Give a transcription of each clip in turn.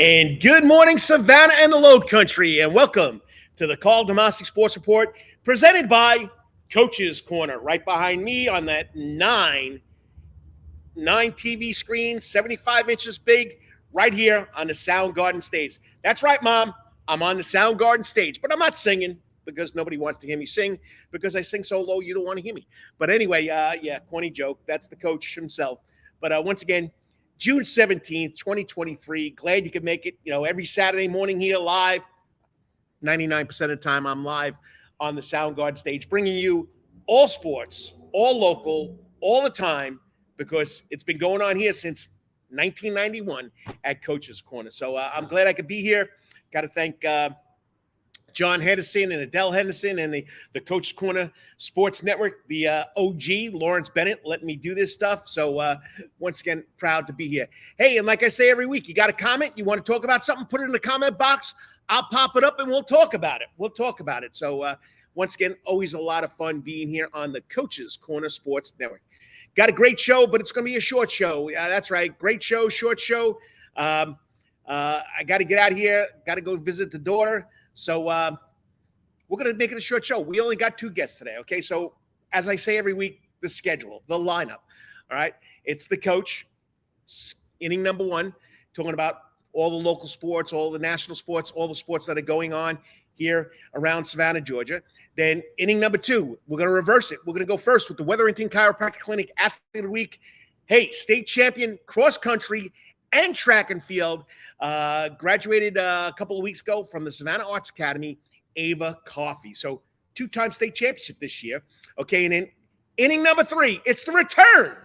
And good morning, Savannah and the Low Country, and welcome to the Karl DeMasi Sports Report, presented by Coach's Corner. Right behind me on that nine TV screen, 75 inches big, right here on the Soundgarden stage. That's right, Mom. I'm on the Soundgarden stage, but I'm not singing because nobody wants to hear me sing because I sing so low you don't want to hear me. But anyway, yeah, corny joke. That's the coach himself. But once again, June 17th, 2023. Glad you could make it, every Saturday morning here live. 99% of the time I'm live on the Soundgarden stage, bringing you all sports, all local, all the time, because it's been going on here since 1991 at Coach's Corner. So I'm glad I could be here. Got to thank John Henderson and Adele Henderson and the Coach's Corner Sports Network, the OG, Lawrence Bennett, letting me do this stuff. So once again, proud to be here. Hey, and like I say every week, you got a comment, you want to talk about something, put it in the comment box. I'll pop it up and we'll talk about it. So once again, always a lot of fun being here on the Coach's Corner Sports Network. Got a great show, but it's going to be a short show. That's right. Great show, short show. I got to get out of here. Got to go visit the daughter. So we're going to make it a short show. We only got 2 guests today, okay? So as I say every week, the schedule, the lineup, all right? It's the coach, inning number 1, talking about all the local sports, all the national sports, all the sports that are going on here around Savannah, Georgia. Then inning number 2, we're going to reverse it. We're going to go first with the Wetherington Chiropractic Clinic Athlete of the Week. Hey, state champion, cross country, and track and field, graduated a couple of weeks ago from the Savannah Arts Academy, Ava Coffey. So 2-time state championship this year. Okay, and in inning number 3, it's the return.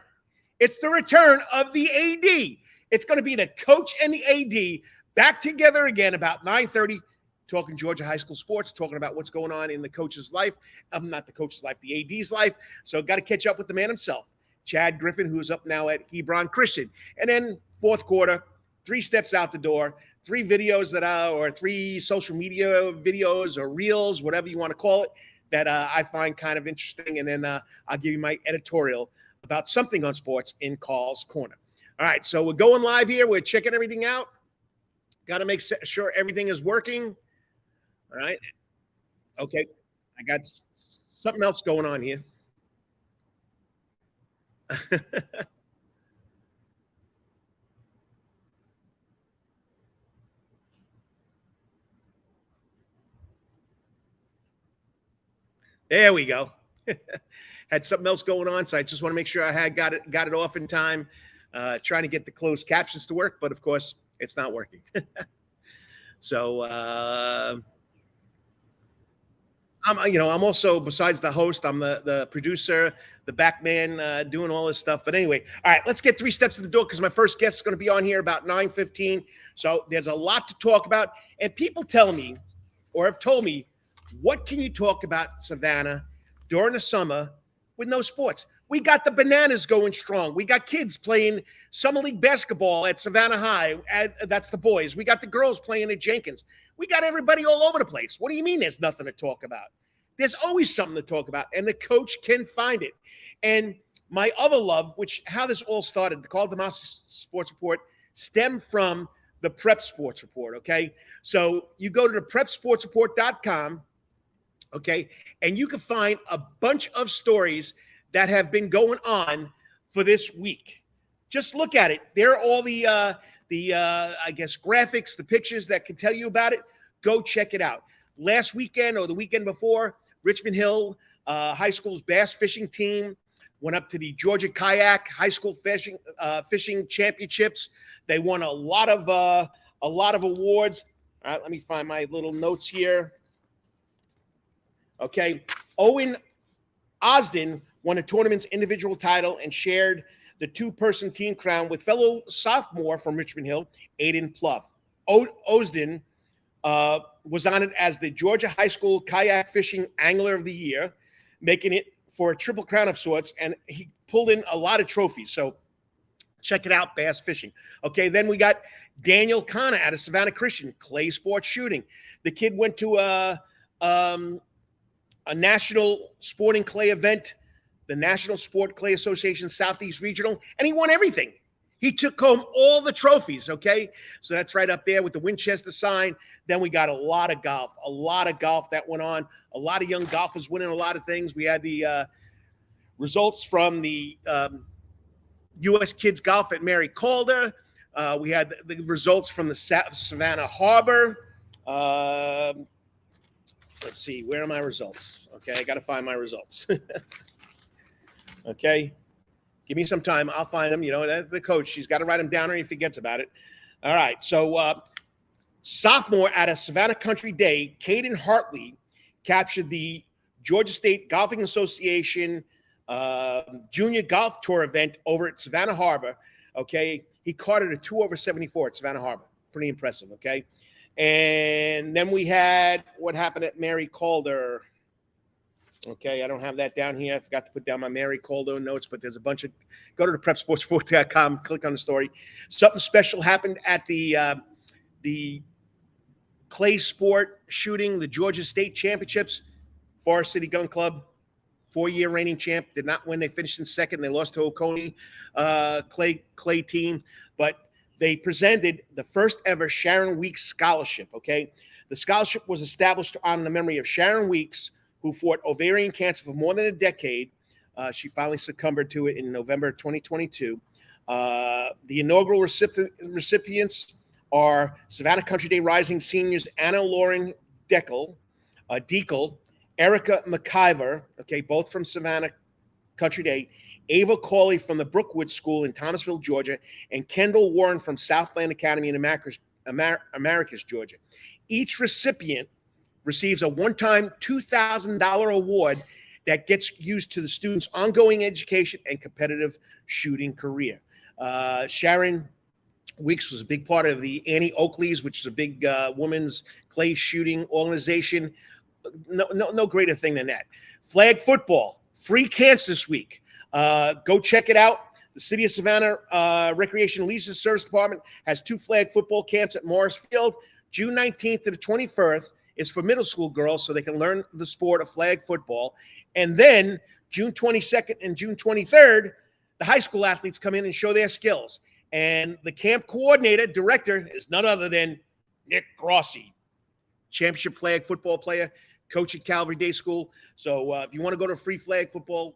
It's the return of the AD. It's going to be the coach and the AD back together again about 9:30, talking Georgia high school sports, talking about what's going on in the coach's life. Not the coach's life, the AD's life. So got to catch up with the man himself, Chad Griffin, who's up now at Hebron Christian. And then fourth quarter, 3 steps out the door, 3 videos or 3 social media videos or reels, whatever you want to call it, that I find kind of interesting. And then I'll give you my editorial about something on sports in Karl's Corner. All right, so we're going live here. We're checking everything out. Got to make sure everything is working. All right. Okay, I got something else going on here. There we go. Had something else going on, so I just want to make sure I had got it off in time. Trying to get the closed captions to work, but of course it's not working. So I'm also, besides the host, I'm the producer, the back man, doing all this stuff. But anyway, all right, let's get 3 steps in the door because my first guest is going to be on here about 9:15. So there's a lot to talk about, and people tell me, or have told me, what can you talk about, Savannah, during the summer with no sports? We got the Bananas going strong. We got kids playing summer league basketball at Savannah High. That's the boys. We got the girls playing at Jenkins. We got everybody all over the place. What do you mean there's nothing to talk about? There's always something to talk about, and the coach can find it. And my other love, how this all started, the Karl DeMasi Sports Report, stemmed from the Prep Sports Report, okay? So you go to the prepsportsreport.com, okay, and you can find a bunch of stories that have been going on for this week. Just look at it. There are all the I guess, graphics, the pictures that can tell you about it. Go check it out. Last weekend or the weekend before, Richmond Hill High School's bass fishing team went up to the Georgia Kayak High School fishing championships. They won a lot of awards. All right, let me find my little notes here. Okay, Owen Osden won a tournament's individual title and shared the 2-person team crown with fellow sophomore from Richmond Hill, Aiden Pluff. Osden was honored as the Georgia High School Kayak Fishing Angler of the Year, making it for a triple crown of sorts, and he pulled in a lot of trophies. So check it out, bass fishing. Okay, then we got Daniel Connor out of Savannah Christian, clay sports shooting. The kid went to a national sporting clay event, the National Sport Clay Association Southeast Regional, and he won everything. He took home all the trophies, okay? So that's right up there with the Winchester sign. Then we got a lot of golf that went on. A lot of young golfers winning a lot of things. We had the results from the U.S. Kids Golf at Mary Calder. We had the results from the Savannah Harbor. Let's see, where are my results? Okay, I got to find my results. Okay. Give me some time. I'll find them. You know, the coach, she's got to write them down or he forgets about it. All right. So sophomore at a Savannah Country Day, Caden Hartley captured the Georgia State Golfing Association Junior Golf Tour event over at Savannah Harbor. Okay. He carded a 2 over 74 at Savannah Harbor. Pretty impressive. Okay. And then we had what happened at Mary Calder. Okay, I don't have that down here. I forgot to put down my Mary Calder notes, but there's a bunch of – go to the prepsportsreport.com, click on the story. Something special happened at the clay sport shooting, the Georgia State Championships. Forest City Gun Club, 4-year reigning champ, did not win. They finished in second. They lost to Oconee clay team, but they presented the first ever Sharon Weeks Scholarship, okay? The scholarship was established to honor the memory of Sharon Weeks, who fought ovarian cancer for more than a decade. She finally succumbed to it in November 2022. The inaugural recipients are Savannah Country Day Rising seniors Anna Lauren Deckel, Erica McIver, okay, both from Savannah Country Day, Ava Coffey from the Brookwood School in Thomasville, Georgia, and Kendall Warren from Southland Academy in Americus, Georgia. Each recipient receives a one-time $2,000 award that gets used to the student's ongoing education and competitive shooting career. Sharon Weeks was a big part of the Annie Oakleys, which is a big women's clay shooting organization. No greater thing than that. Flag football, free camps this week. Go check it out. The City of Savannah Recreation and Leisure Service Department has 2 flag football camps at Morris Field, June 19th to the 21st. Is for middle school girls so they can learn the sport of flag football. And then June 22nd and June 23rd, the high school athletes come in and show their skills. And the camp director is none other than Nick Grossi, championship flag football player, coach at Calvary Day School. So if you want to go to a free flag football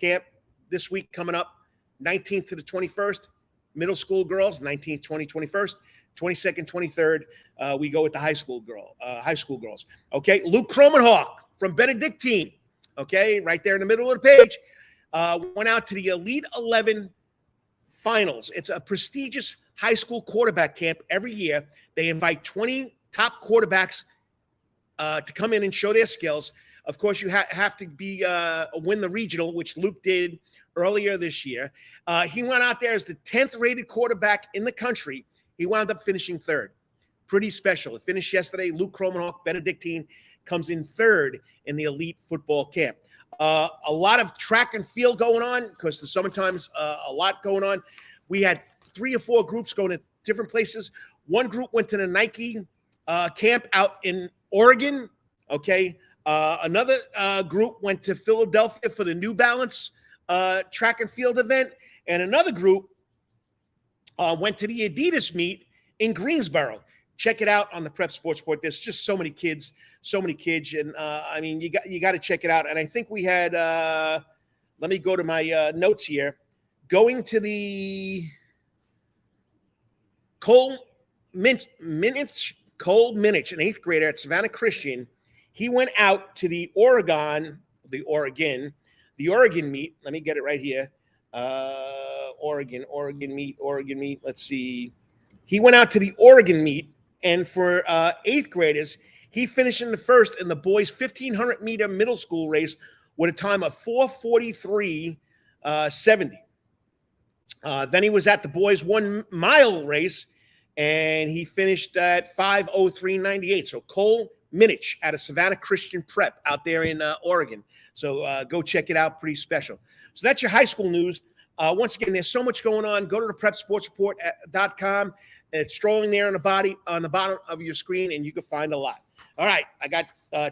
camp this week coming up, 19th to the 21st, middle school girls, 19th, 20th, 21st. 22nd, 23rd, we go with the high school girls. Okay, Luke Cromenhawk from Benedictine, okay, right there in the middle of the page, went out to the Elite 11 finals. It's a prestigious high school quarterback camp every year. They invite 20 top quarterbacks to come in and show their skills. Of course, you have to be win the regional, which Luke did earlier this year. He went out there as the 10th rated quarterback in the country. He wound up finishing 3rd. Pretty special. It finished yesterday. Luke Cromenhawk, Benedictine, comes in 3rd in the elite football camp. A lot of track and field going on because the summertime's a lot going on. We had 3 or 4 groups going to different places. One group went to the Nike camp out in Oregon. Okay. Another group went to Philadelphia for the New Balance track and field event. And another group went to the Adidas meet in Greensboro. Check it out on the Prep Sports Report. There's just so many kids, and I mean, you got to check it out. And I think we had. Let me go to my notes here. Going to the Cole Minich, an 8th grader at Savannah Christian. He went out to the Oregon meet. Let me get it right here. Oregon meet. Let's see. He went out to the Oregon meet, and for 8th graders, he finished in the first in the boys' 1,500 meter middle school race with a time of 4:43.70. Then he was at the boys' 1 mile race, and he finished at 5:03.98. So Cole Minich out of Savannah Christian Prep out there in Oregon. So go check it out. Pretty special. So that's your high school news. Once again, there's so much going on. Go to the prepsportsreport.com. It's strolling there on the bottom of your screen, and you can find a lot. All right, I got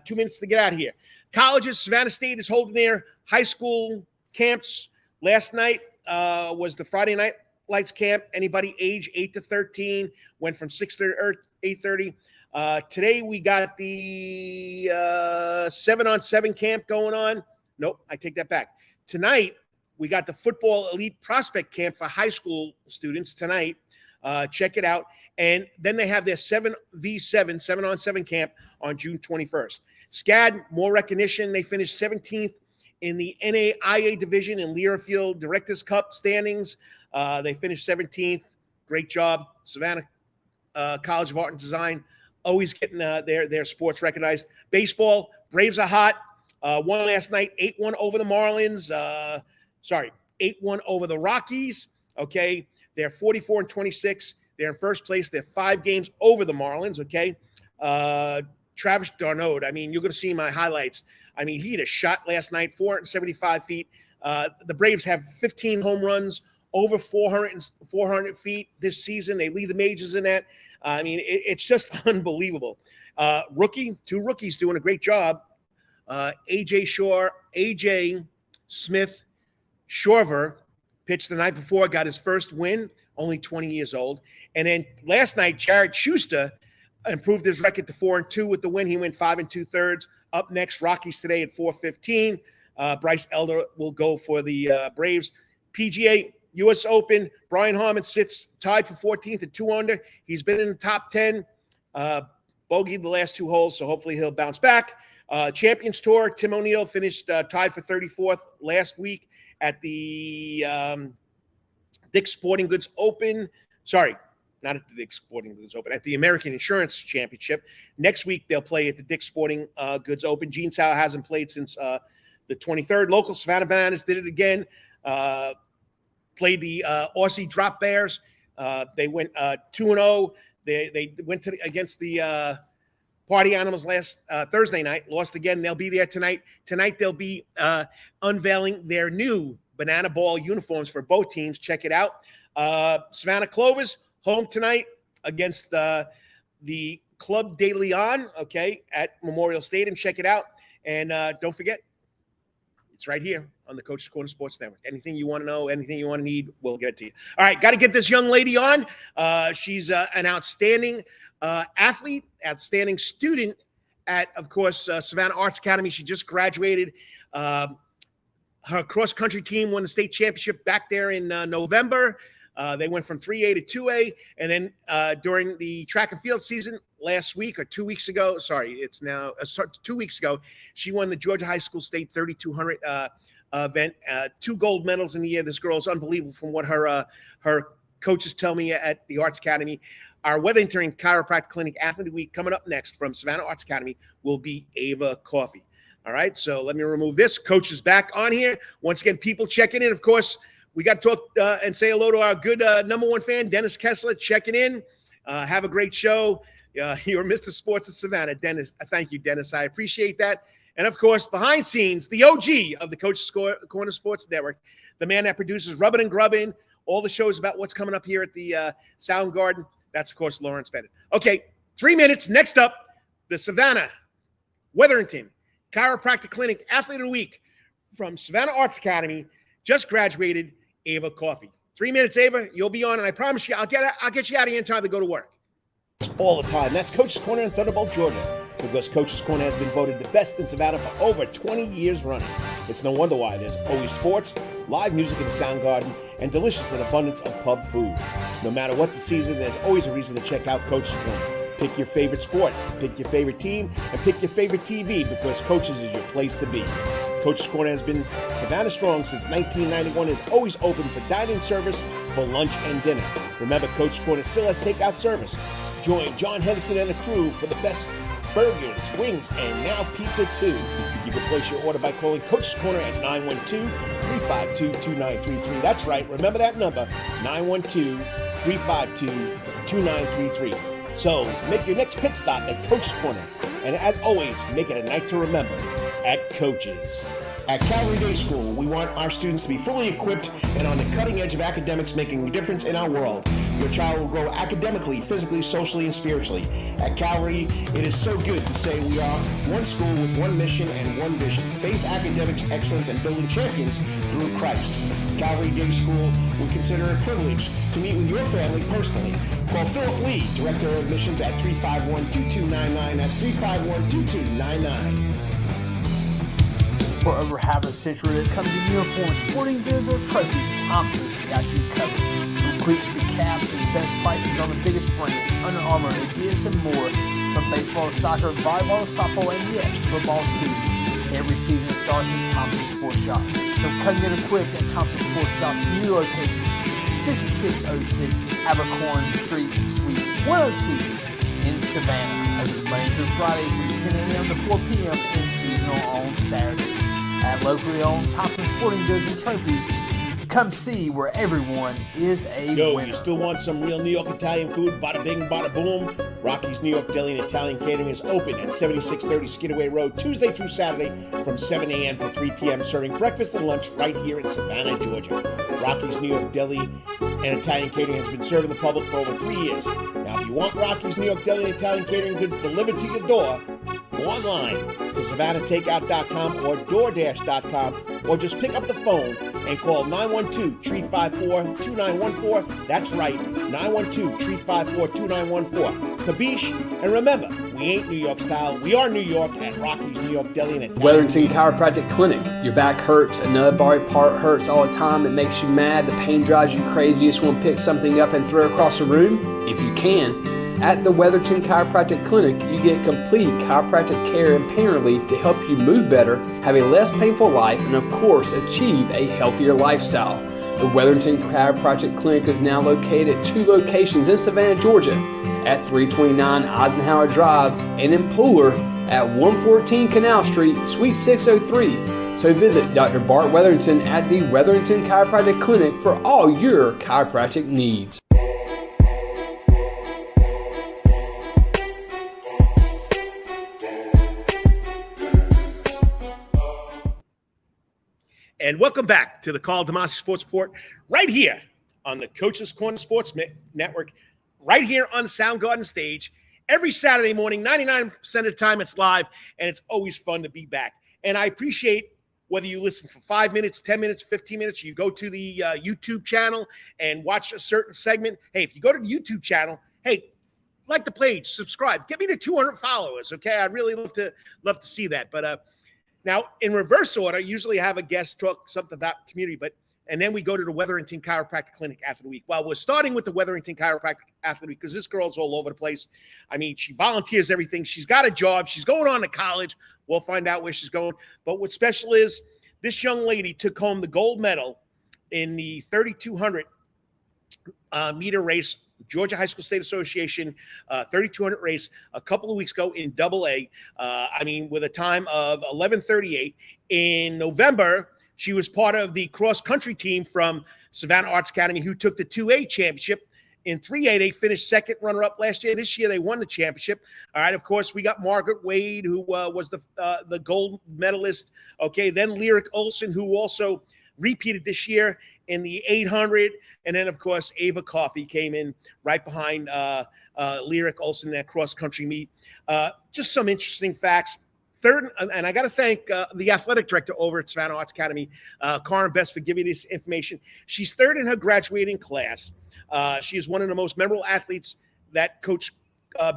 2 minutes to get out of here. Colleges, Savannah State is holding their high school camps. Last night was the Friday night lights camp. Anybody age 8 to 13 went from 6:30 or 8:30. Today we got the 7-on-7 camp going on. Nope, I take that back. Tonight we got the football elite prospect camp for high school students tonight. Check it out. And then they have their 7on7 camp on June 21st. SCAD, more recognition. They finished 17th in the NAIA division in Learfield Directors Cup standings. They finished 17th. Great job. Savannah College of Art and Design, always getting their sports recognized. Baseball, Braves are hot. Won last night, 8-1 over the Marlins. 8-1 over the Rockies. Okay, they're 44-26. They're in first place. They're 5 games over the Marlins. Okay, Travis d'Arnaud. I mean, you're going to see my highlights. I mean, he had a shot last night, 475 feet. The Braves have 15 home runs, over 400 feet this season. They lead the majors in that. I mean, it's just unbelievable. Two rookies doing a great job. AJ Smith Shorver pitched the night before, got his first win, only 20 years old. And then last night, Jared Schuster improved his record to 4-2 with the win. He went 5 2/3. Up next, Rockies today at 4:15. Bryce Elder will go for the Braves. PGA U.S. Open, Brian Harman sits tied for 14th at 2 under. He's been in the top 10, bogeyed the last 2 holes, so hopefully he'll bounce back. Champions Tour, Tim O'Neill finished tied for 34th last week at the Dick's Sporting Goods Open. Sorry, not at the Dick's Sporting Goods Open, at the American Insurance Championship. Next week, they'll play at the Dick's Sporting Goods Open. Gene Sauer hasn't played since the 23rd. Local Savannah Bananas did it again. Played the Aussie Drop Bears. They went 2-0. They went against the Party Animals last Thursday night. Lost again. They'll be there tonight. Tonight they'll be unveiling their new Banana Ball uniforms for both teams. Check it out. Savannah Clovers home tonight against the Club de Leon. Okay, at Memorial Stadium. Check it out. And don't forget, it's right here on the Coach's Corner Sports Network. Anything you want to know, anything you want to need, we'll get it to you. All right, got to get this young lady on. She's an outstanding athlete, outstanding student at, of course, Savannah Arts Academy. She just graduated. Her cross-country team won the state championship back there in November. They went from 3A to 2A. And then during the track and field season last week or 2 weeks ago, it's now 2 weeks ago, she won the Georgia High School State 3200 event. 2 gold medals in the year. This girl is unbelievable from what her coaches tell me at the Arts Academy. Our Wetherington Chiropractic Clinic Athlete Week coming up next from Savannah Arts Academy will be Ava Coffey. All right, so let me remove this. Coach is back on here. Once again, people checking in. Of course, we got to talk and say hello to our good number 1 fan, Dennis Kessler, checking in. Have a great show. You're Mr. Sports at Savannah. Dennis, thank you, Dennis. I appreciate that. And, of course, behind scenes, the OG of the Coach's Corner Sports Network, the man that produces Rubbin' and Grubbin', all the shows about what's coming up here at the Sound Garden. That's, of course, Lawrence Bennett. Okay, 3 minutes. Next up, the Savannah Wetherington Chiropractic Clinic Athlete of the Week from Savannah Arts Academy, just graduated, Ava Coffey. 3 minutes, Ava. You'll be on, and I promise you, I'll get you out of here in time to go to work. All the time. That's Coach's Corner in Thunderbolt, Georgia, because Coach's Corner has been voted the best in Savannah for over 20 years running. It's no wonder why there's always sports, live music in the Sound Garden, and delicious and abundance of pub food. No matter what the season, there's always a reason to check out Coach's Corner. Pick your favorite sport, pick your favorite team, and pick your favorite TV, because Coach's is your place to be. Coach's Corner has been Savannah strong since 1991 and is always open for dining service for lunch and dinner. Remember, Coach's Corner still has takeout service. Join John Henderson and the crew for the best burgers, wings, and now pizza too. You can place your order by calling Coach's Corner at 912-352-2933. That's right, remember that number, 912-352-2933. So make your next pit stop at Coach's Corner. And as always, make it a night to remember at coaches. At Calvary Day School, we want our students to be fully equipped and on the cutting edge of academics, making a difference in our world. Your child will grow academically, physically, socially, and spiritually. At Calvary, it is so good to say we are one school with one mission and one vision: faith, academics, excellence, and building champions through Christ. Calvary Day School, we consider it a privilege to meet with your family personally. Call Philip Lee, Director of Admissions, at 351-2299. That's 351-2299. For over half a century, when it comes to uniforms, sporting goods, or trophies, Thompson's got you covered. From cleats to caps and best prices on the biggest brands, Under Armour, Adidas, and more. From baseball to soccer, volleyball to softball, and yes, football too. Every season starts at Thompson Sports Shop. From cutting it equipped at Thompson Sports Shop's new location, 6606 Abercorn Street, Suite 102 in Savannah. Open Monday through Friday from 10 a.m. to 4 p.m. and seasonal on Saturdays. At locally owned Thompson Sporting Goods and Trophies, come see where everyone is a winner. You still want some real New York Italian food? Bada bing, bada boom. Rocky's New York Deli and Italian Catering is open at 7630 Skidaway Road, Tuesday through Saturday from 7 a.m. to 3 p.m., serving breakfast and lunch right here in Savannah, Georgia. Rocky's New York Deli and Italian Catering has been serving the public for over 3 years. Now, if you want Rocky's New York Deli and Italian Catering goods delivered to your door, go online to SavannahTakeout.com or DoorDash.com, or just pick up the phone and call 912-354-2914. That's right, 912-354-2914. Kabish, and remember, we ain't New York style. We are New York at Rocky's New York Deli and Italian. Wetherington Chiropractic Clinic. Your back hurts, another body part hurts all the time. It makes you mad. The pain drives you crazy. You just want to pick something up and throw it across the room, if you can. At the Wetherington Chiropractic Clinic, you get complete chiropractic care and pain relief to help you move better, have a less painful life, and of course, achieve a healthier lifestyle. The Wetherington Chiropractic Clinic is now located at 2 locations in Savannah, Georgia, at 329 Eisenhower Drive and in Pooler at 114 Canal Street, Suite 603. So visit Dr. Bart Wetherington at the Wetherington Chiropractic Clinic for all your chiropractic needs. And welcome back to the Karl DeMasi Sports Report, right here on the Coach's Corner Sports Network, right here on the Soundgarden stage. Every Saturday morning, 99% of the time it's live, and it's always fun to be back. And I appreciate whether you listen for 5 minutes, 10 minutes, 15 minutes, you go to the YouTube channel and watch a certain segment. Hey, if you go to the YouTube channel, hey, like the page, subscribe. Get me to 200 followers, okay? I'd really love to see that. But now, in reverse order, usually I have a guest talk something about community, and then we go to the Wetherington Chiropractic Clinic after the week. Well, we're starting with the Wetherington Chiropractic after the week because this girl's all over the place. I mean, she volunteers everything. She's got a job. She's going on to college. We'll find out where she's going. But what's special is this young lady took home the gold medal in the 3,200 meter race, Georgia High School State Association 3,200 race a couple of weeks ago in AA. With a time of 11:38. In November, she was part of the cross-country team from Savannah Arts Academy who took the 2A championship. In 3A, they finished second runner-up last year. This year, they won the championship. All right, of course, we got Margaret Wade, who was the gold medalist. Okay, then Lyric Olson, who also repeated this year in the 800. And then, of course, Ava Coffey came in right behind Lyric Olson in that cross-country meet. Just some interesting facts. Third, and I got to thank the athletic director over at Savannah Arts Academy, Karen Best, for giving this information. She's third in her graduating class. She is one of the most memorable athletes that Coach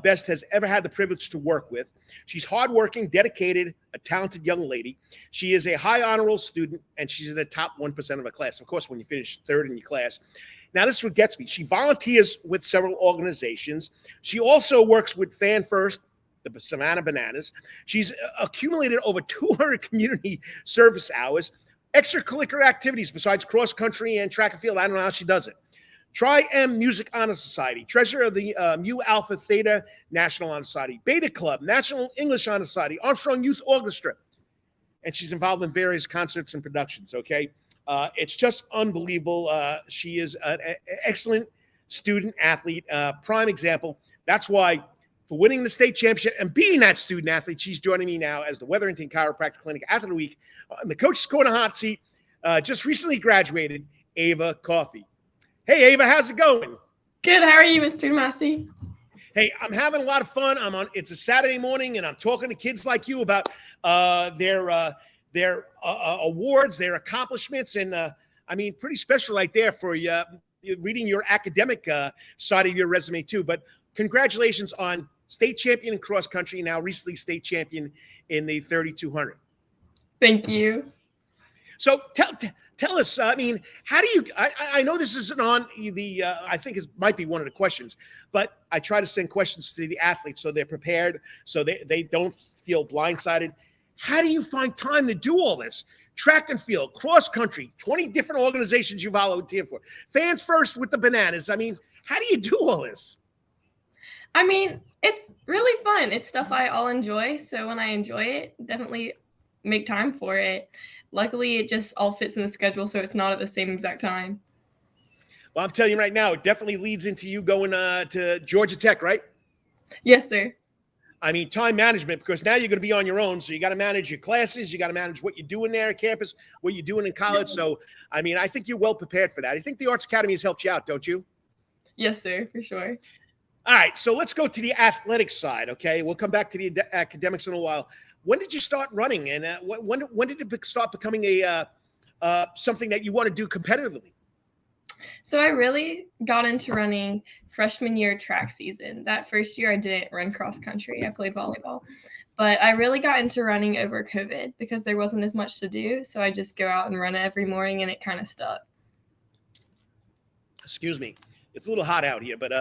Best has ever had the privilege to work with. She's hardworking, dedicated, a talented young lady. She is a high honor roll student, and she's in the top 1% of her class. Of course, when you finish third in your class. Now, this is what gets me. She volunteers with several organizations. She also works with Fan First, the Savannah Bananas. She's accumulated over 200 community service hours, extracurricular activities besides cross-country and track and field. I don't know how she does it. Tri-M Music Honor Society, treasurer of the Mu Alpha Theta National Honor Society, Beta Club, National English Honor Society, Armstrong Youth Orchestra. And she's involved in various concerts and productions, okay? It's just unbelievable. She is an excellent student athlete, prime example. That's why for winning the state championship and being that student athlete. She's joining me now as the Wetherington Chiropractic Clinic Athlete of the Week on the Coach's Corner hot seat. Just recently graduated, Ava Coffey. Hey, Ava, how's it going? Good. How are you, Mr. DeMasi? Hey, I'm having a lot of fun. It's a Saturday morning, and I'm talking to kids like you about their awards, their accomplishments, and pretty special right there for you. Reading your academic side of your resume too. But congratulations on state champion in cross country, now recently state champion in the 3200. Thank you. So tell us, how do you, I know this isn't on the, I think it might be one of the questions, but I try to send questions to the athletes so they're prepared, so they don't feel blindsided. How do you find time to do all this? Track and field, cross country, 20 different organizations you volunteer for. Fans First with the Bananas. How do you do all this? It's really fun. It's stuff all enjoy. So when I enjoy it, definitely make time for it. Luckily, it just all fits in the schedule, so it's not at the same exact time. Well, I'm telling you right now, it definitely leads into you going to Georgia Tech, right? Yes, sir. Time management, because now you're going to be on your own. So you got to manage your classes. You got to manage what you're doing there at campus, what you're doing in college. So, I think you're well prepared for that. I think the Arts Academy has helped you out, don't you? Yes, sir, for sure. All right. So let's go to the athletic side. Okay. We'll come back to the academics in a while. When did you start running? And when did it start becoming something that you want to do competitively? So I really got into running freshman year track season. That first year I didn't run cross country. I played volleyball. But I really got into running over COVID because there wasn't as much to do. So I just go out and run every morning, and it kind of stuck. Excuse me. It's a little hot out here, but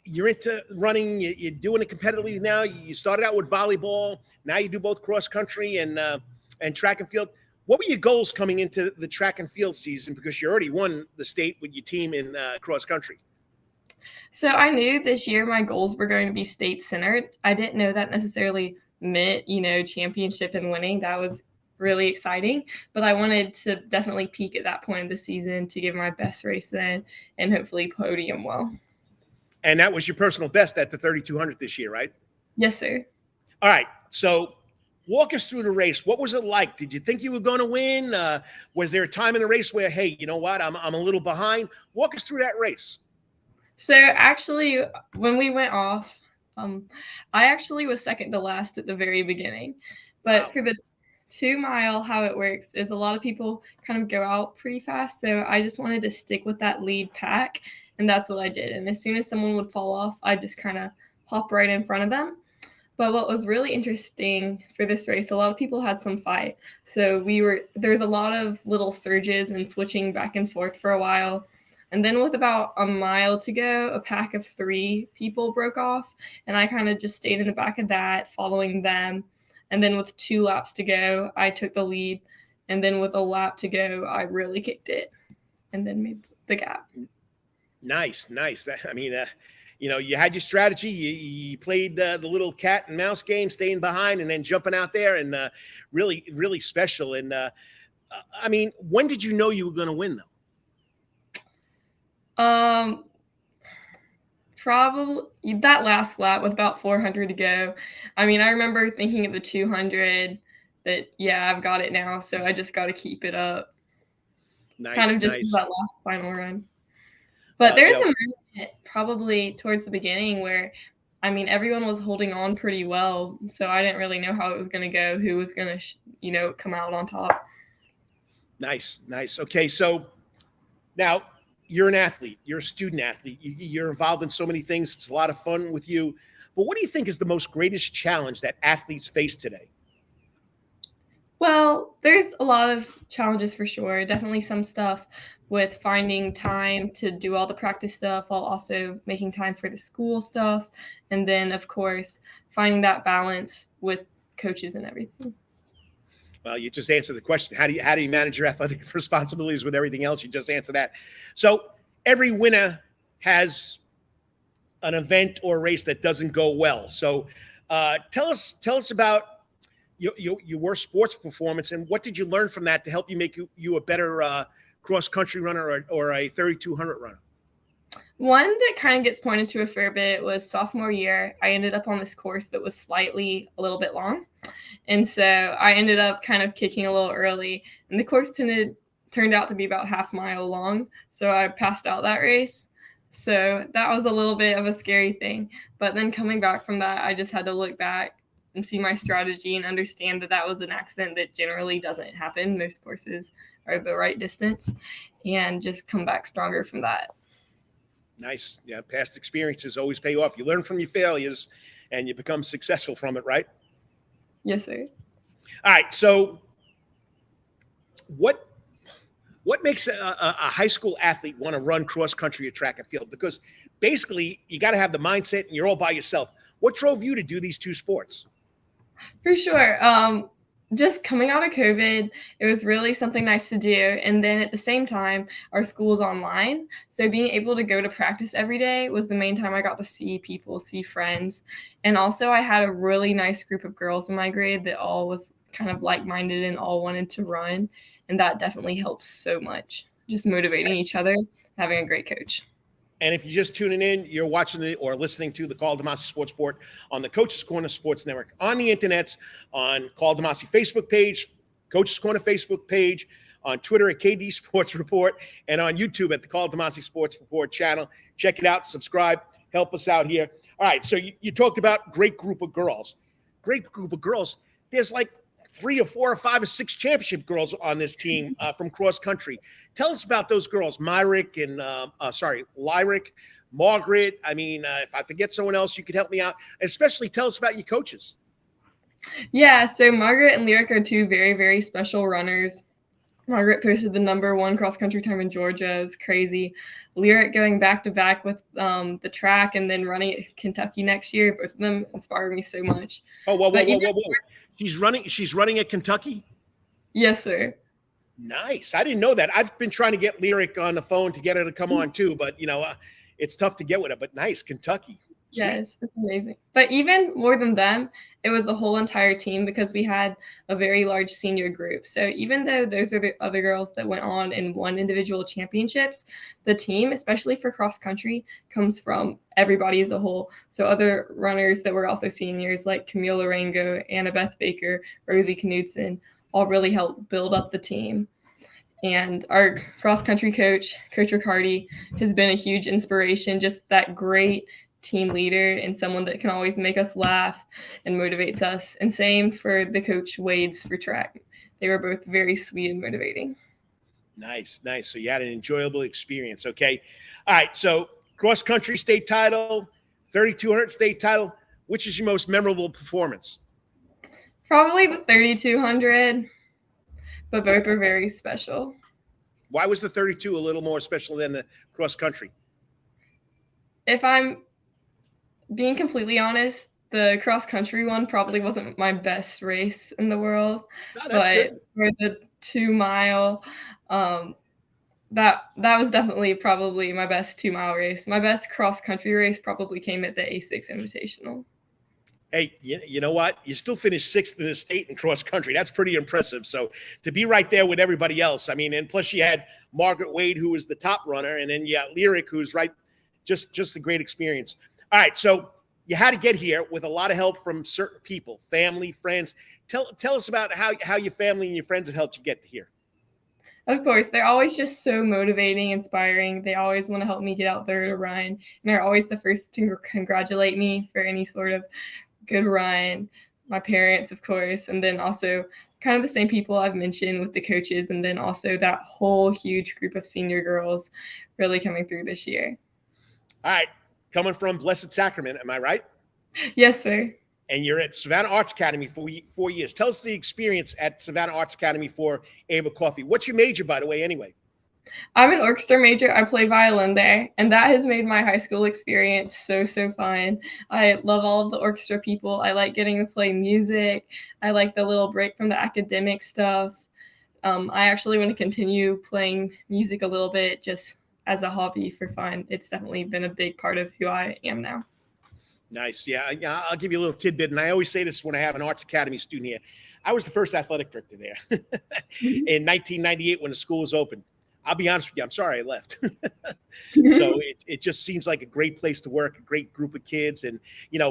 you're into running. You're doing it competitively now. You started out with volleyball. Now you do both cross country and track and field. What were your goals coming into the track and field season? Because you already won the state with your team in cross country. So I knew this year my goals were going to be state centered. I didn't know that necessarily meant, championship and winning. That was really exciting, but I wanted to definitely peak at that point of the season to give my best race then and hopefully podium well. And that was your personal best at the 3200 this year, right? Yes, sir. All right. So walk us through the race. What was it like? Did you think you were going to win? Was there a time in the race where, hey, you know what? I'm a little behind. Walk us through that race. So actually, when we went off, I actually was second to last at the very beginning. But wow. For the 2 mile, how it works is a lot of people kind of go out pretty fast. So I just wanted to stick with that lead pack, and that's what I did. And as soon as someone would fall off, I just kind of hop right in front of them. But what was really interesting for this race, a lot of people had some fight. So there was a lot of little surges and switching back and forth for a while. And then with about a mile to go, a pack of 3 people broke off. And I kind of just stayed in the back of that, following them. And then with 2 laps to go, I took the lead. And then with a lap to go, I really kicked it and then made the gap. Nice. You had your strategy. You played the little cat and mouse game, staying behind and then jumping out there, and really, really special. And when did you know you were going to win, though? Probably that last lap with about 400 to go. I remember thinking at the 200 that, yeah, I've got it now. So I just got to keep it up. Nice. Kind of just that last final run. But there's a moment probably towards the beginning where, everyone was holding on pretty well. So I didn't really know how it was going to go, who was going to, come out on top. Nice. Okay. So now you're an athlete, you're a student athlete, you're involved in so many things. It's a lot of fun with you. But what do you think is the most greatest challenge that athletes face today? Well, there's a lot of challenges for sure. Definitely some stuff with finding time to do all the practice stuff while also making time for the school stuff. And then, of course, finding that balance with coaches and everything. Well, you just answered the question. How do you manage your athletic responsibilities with everything else? You just answered that. So every winner has an event or a race that doesn't go well. So tell us about your worst sports performance, and what did you learn from that to help you make you a better cross-country runner or a 3200 runner? One that kind of gets pointed to a fair bit was sophomore year. I ended up on this course that was slightly a little bit long. And so I ended up kind of kicking a little early. And the course turned out to be about half mile long. So I passed out that race. So that was a little bit of a scary thing. But then coming back from that, I just had to look back and see my strategy and understand that that was an accident that generally doesn't happen. Most courses are the right distance, and just come back stronger from that. Nice. Yeah, past experiences always pay off. You learn from your failures and you become successful from it, right? Yes, sir. All right. So what makes a high school athlete want to run cross country or track and field? Because basically you got to have the mindset and you're all by yourself. What drove you to do these two sports? For sure. Just coming out of COVID, it was really something nice to do. And then at the same time, our school's online. So being able to go to practice every day was the main time I got to see people, see friends. And also I had a really nice group of girls in my grade that all was kind of like-minded and all wanted to run. And that definitely helps so much. Just motivating each other, having a great coach. And if you're just tuning in, you're watching it or listening to the Karl DeMasi Sports Report on the Coach's Corner Sports Network, on the internets, on Karl DeMasi Facebook page, Coach's Corner Facebook page, on Twitter at KD Sports Report, and on YouTube at the Karl DeMasi Sports Report channel. Check it out, subscribe, help us out here. All right, so you talked about great group of girls. Great group of girls. There's like 3 or 4 or 5 or 6 championship girls on this team from cross country. Tell us about those girls, Lyric, Margaret. I mean, if I forget someone else, you could help me out. Especially tell us about your coaches. Yeah, so Margaret and Lyric are 2 very, very special runners. Margaret posted the #1 cross country time in Georgia. It was crazy. Lyric going back to back with the track and then running at Kentucky next year. Both of them inspired me so much. Oh, whoa. She's running at Kentucky? Yes, sir. Nice. I didn't know that. I've been trying to get Lyric on the phone to get her to come on too, but it's tough to get with her. But nice, Kentucky. Sweet. Yes, it's amazing. But even more than them, it was the whole entire team because we had a very large senior group. So even though those are the other girls that went on and won individual championships, the team, especially for cross country, comes from everybody as a whole. So other runners that were also seniors like Camille Larango, Annabeth Baker, Rosie Knudsen, all really helped build up the team. And our cross country coach, Coach Riccardi, has been a huge inspiration, just that great team leader and someone that can always make us laugh and motivates us. And same for the coach Wades for track. They were both very sweet and motivating. Nice. So you had an enjoyable experience. Okay. All right. So cross country state title, 3,200 state title. Which is your most memorable performance? Probably the 3,200, but both are very special. Why was the 32 a little more special than the cross country? If I'm being completely honest, the cross country one probably wasn't my best race in the world. No, but good. For the 2 mile, that was definitely probably my best 2 mile race. My best cross country race probably came at the A6 Invitational. Hey, you know what? You still finished 6th in the state in cross country. That's pretty impressive. So to be right there with everybody else, I mean, and plus you had Margaret Wade, who was the top runner, and then you got Lyric, who's right, just a great experience. All right, so you had to get here with a lot of help from certain people, family, friends. Tell us about how your family and your friends have helped you get here. Of course, they're always just so motivating, inspiring. They always want to help me get out there to run, and they're always the first to congratulate me for any sort of good run. My parents, of course, and then also kind of the same people I've mentioned with the coaches, and then also that whole huge group of senior girls really coming through this year. All right. Coming from Blessed Sacrament, am I right? Yes, sir. And you're at Savannah Arts Academy for 4 years. Tell us the experience at Savannah Arts Academy for Ava Coffey. What's your major, by the way, anyway? I'm an orchestra major. I play violin there, and that has made my high school experience so fun. I love all of the orchestra people. I like getting to play music. I like the little break from the academic stuff. I actually want to continue playing music a little bit just as a hobby for fun. It's definitely been a big part of who I am now. Nice. Yeah, I'll give you a little tidbit, and I always say this when I have an Arts Academy student here. I was the first athletic director there in 1998 when the school was open. I'll be honest with you. I'm sorry I left. So it just seems like a great place to work, a great group of kids. And,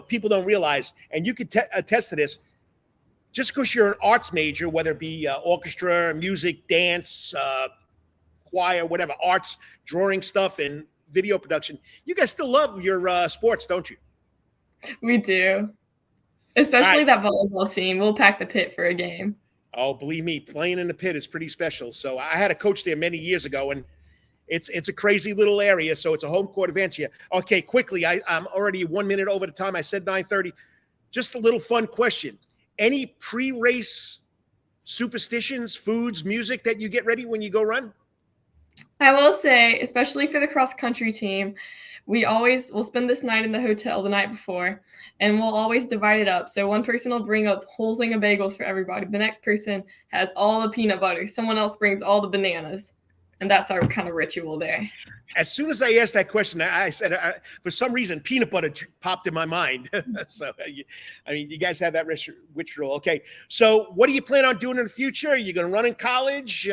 people don't realize, and you could attest to this, just because you're an arts major, whether it be orchestra, music, dance, choir, whatever, arts, drawing stuff, and video production, you guys still love your sports, don't you? We do. Especially that volleyball team. We'll pack the pit for a game. Oh, believe me, playing in the pit is pretty special. So I had a coach there many years ago, and it's a crazy little area. So it's a home court advantage here. Okay, quickly, I'm already 1 minute over the time. I said 9:30. Just a little fun question. Any pre-race superstitions, foods, music that you get ready when you go run? I will say, especially for the cross-country team, we'll spend this night in the hotel the night before, and we'll always divide it up. So one person will bring a whole thing of bagels for everybody. The next person has all the peanut butter. Someone else brings all the bananas. And that's our kind of ritual there. As soon as I asked that question, I said, for some reason, peanut butter popped in my mind. So, you guys have that ritual. Okay. So what do you plan on doing in the future? Are you going to run in college?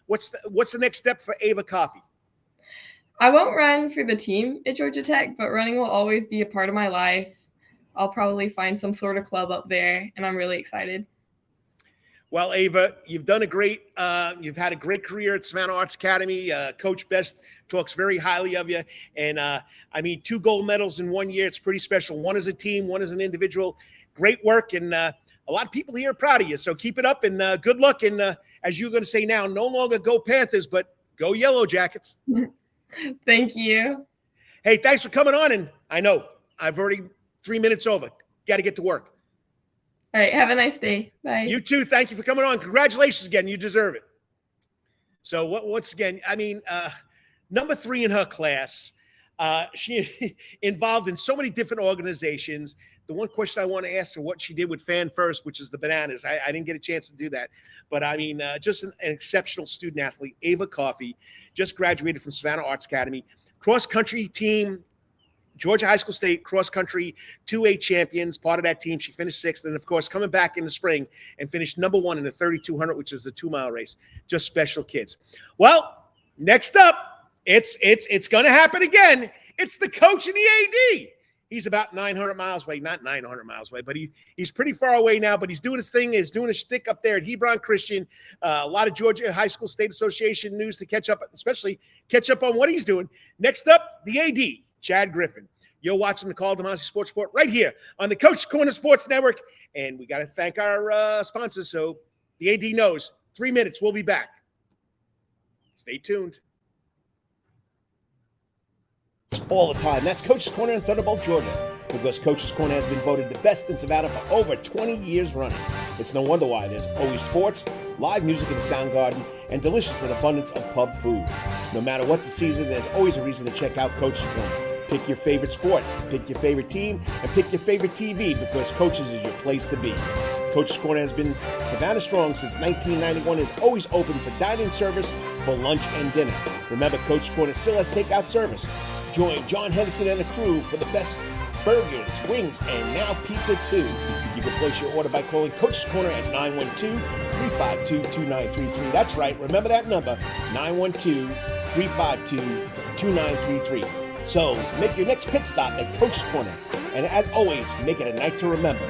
What's the next step for Ava Coffey? I won't run for the team at Georgia Tech, but running will always be a part of my life. I'll probably find some sort of club up there, and I'm really excited. Well, Ava, you've done you've had a great career at Savannah Arts Academy. Coach Best talks very highly of you. And 2 gold medals in 1 year. It's pretty special. One as a team, one as an individual. Great work. And a lot of people here are proud of you. So keep it up and good luck. And as you're going to say now, no longer go Panthers, but go Yellow Jackets. Thank you. Hey, thanks for coming on. And I know I've already 3 minutes over. Got to get to work. All right. Have a nice day. Bye. You too. Thank you for coming on. Congratulations again. You deserve it. So once again, number 3 in her class, she involved in so many different organizations. The one question I want to ask her, what she did with Fan First, which is the bananas. I didn't get a chance to do that. But just an exceptional student athlete. Ava Coffey just graduated from Savannah Arts Academy. Cross-country team, Georgia High School State cross-country 2A champions, part of that team. She finished 6th. And, of course, coming back in the spring and finished number 1 in the 3,200, which is the 2-mile race. Just special kids. Well, next up, it's going to happen again. It's the coach and the AD. He's about 900 miles away. Not 900 miles away, but he's pretty far away now. But he's doing his thing. He's doing a shtick up there at Hebron Christian. A lot of Georgia High School State Association news to catch up, especially catch up on what he's doing. Next up, the AD, Chad Griffin. You're watching the Karl DeMasi Sports Report right here on the Coach's Corner Sports Network. And we got to thank our sponsors. So the AD knows 3 minutes. We'll be back. Stay tuned. All the time. That's Coach's Corner in Thunderbolt, Georgia, because Coach's Corner has been voted the best in Savannah for over 20 years running. It's no wonder why. There's always sports, live music in the Sound Garden, and delicious and abundance of pub food. No matter what the season, there's always a reason to check out Coach's Corner. Pick your favorite sport, pick your favorite team, and pick your favorite TV, because Coach's is your place to be. Coach's Corner has been Savannah strong since 1991 and is always open for dine-in service for lunch and dinner. Remember, Coach's Corner still has takeout service. Join John Henderson and the crew for the best burgers, wings, and now pizza too. You can place your order by calling Coach's Corner at 912-352-2933. That's right, remember that number, 912-352-2933. So make your next pit stop at Coach's Corner. And as always, make it a night to remember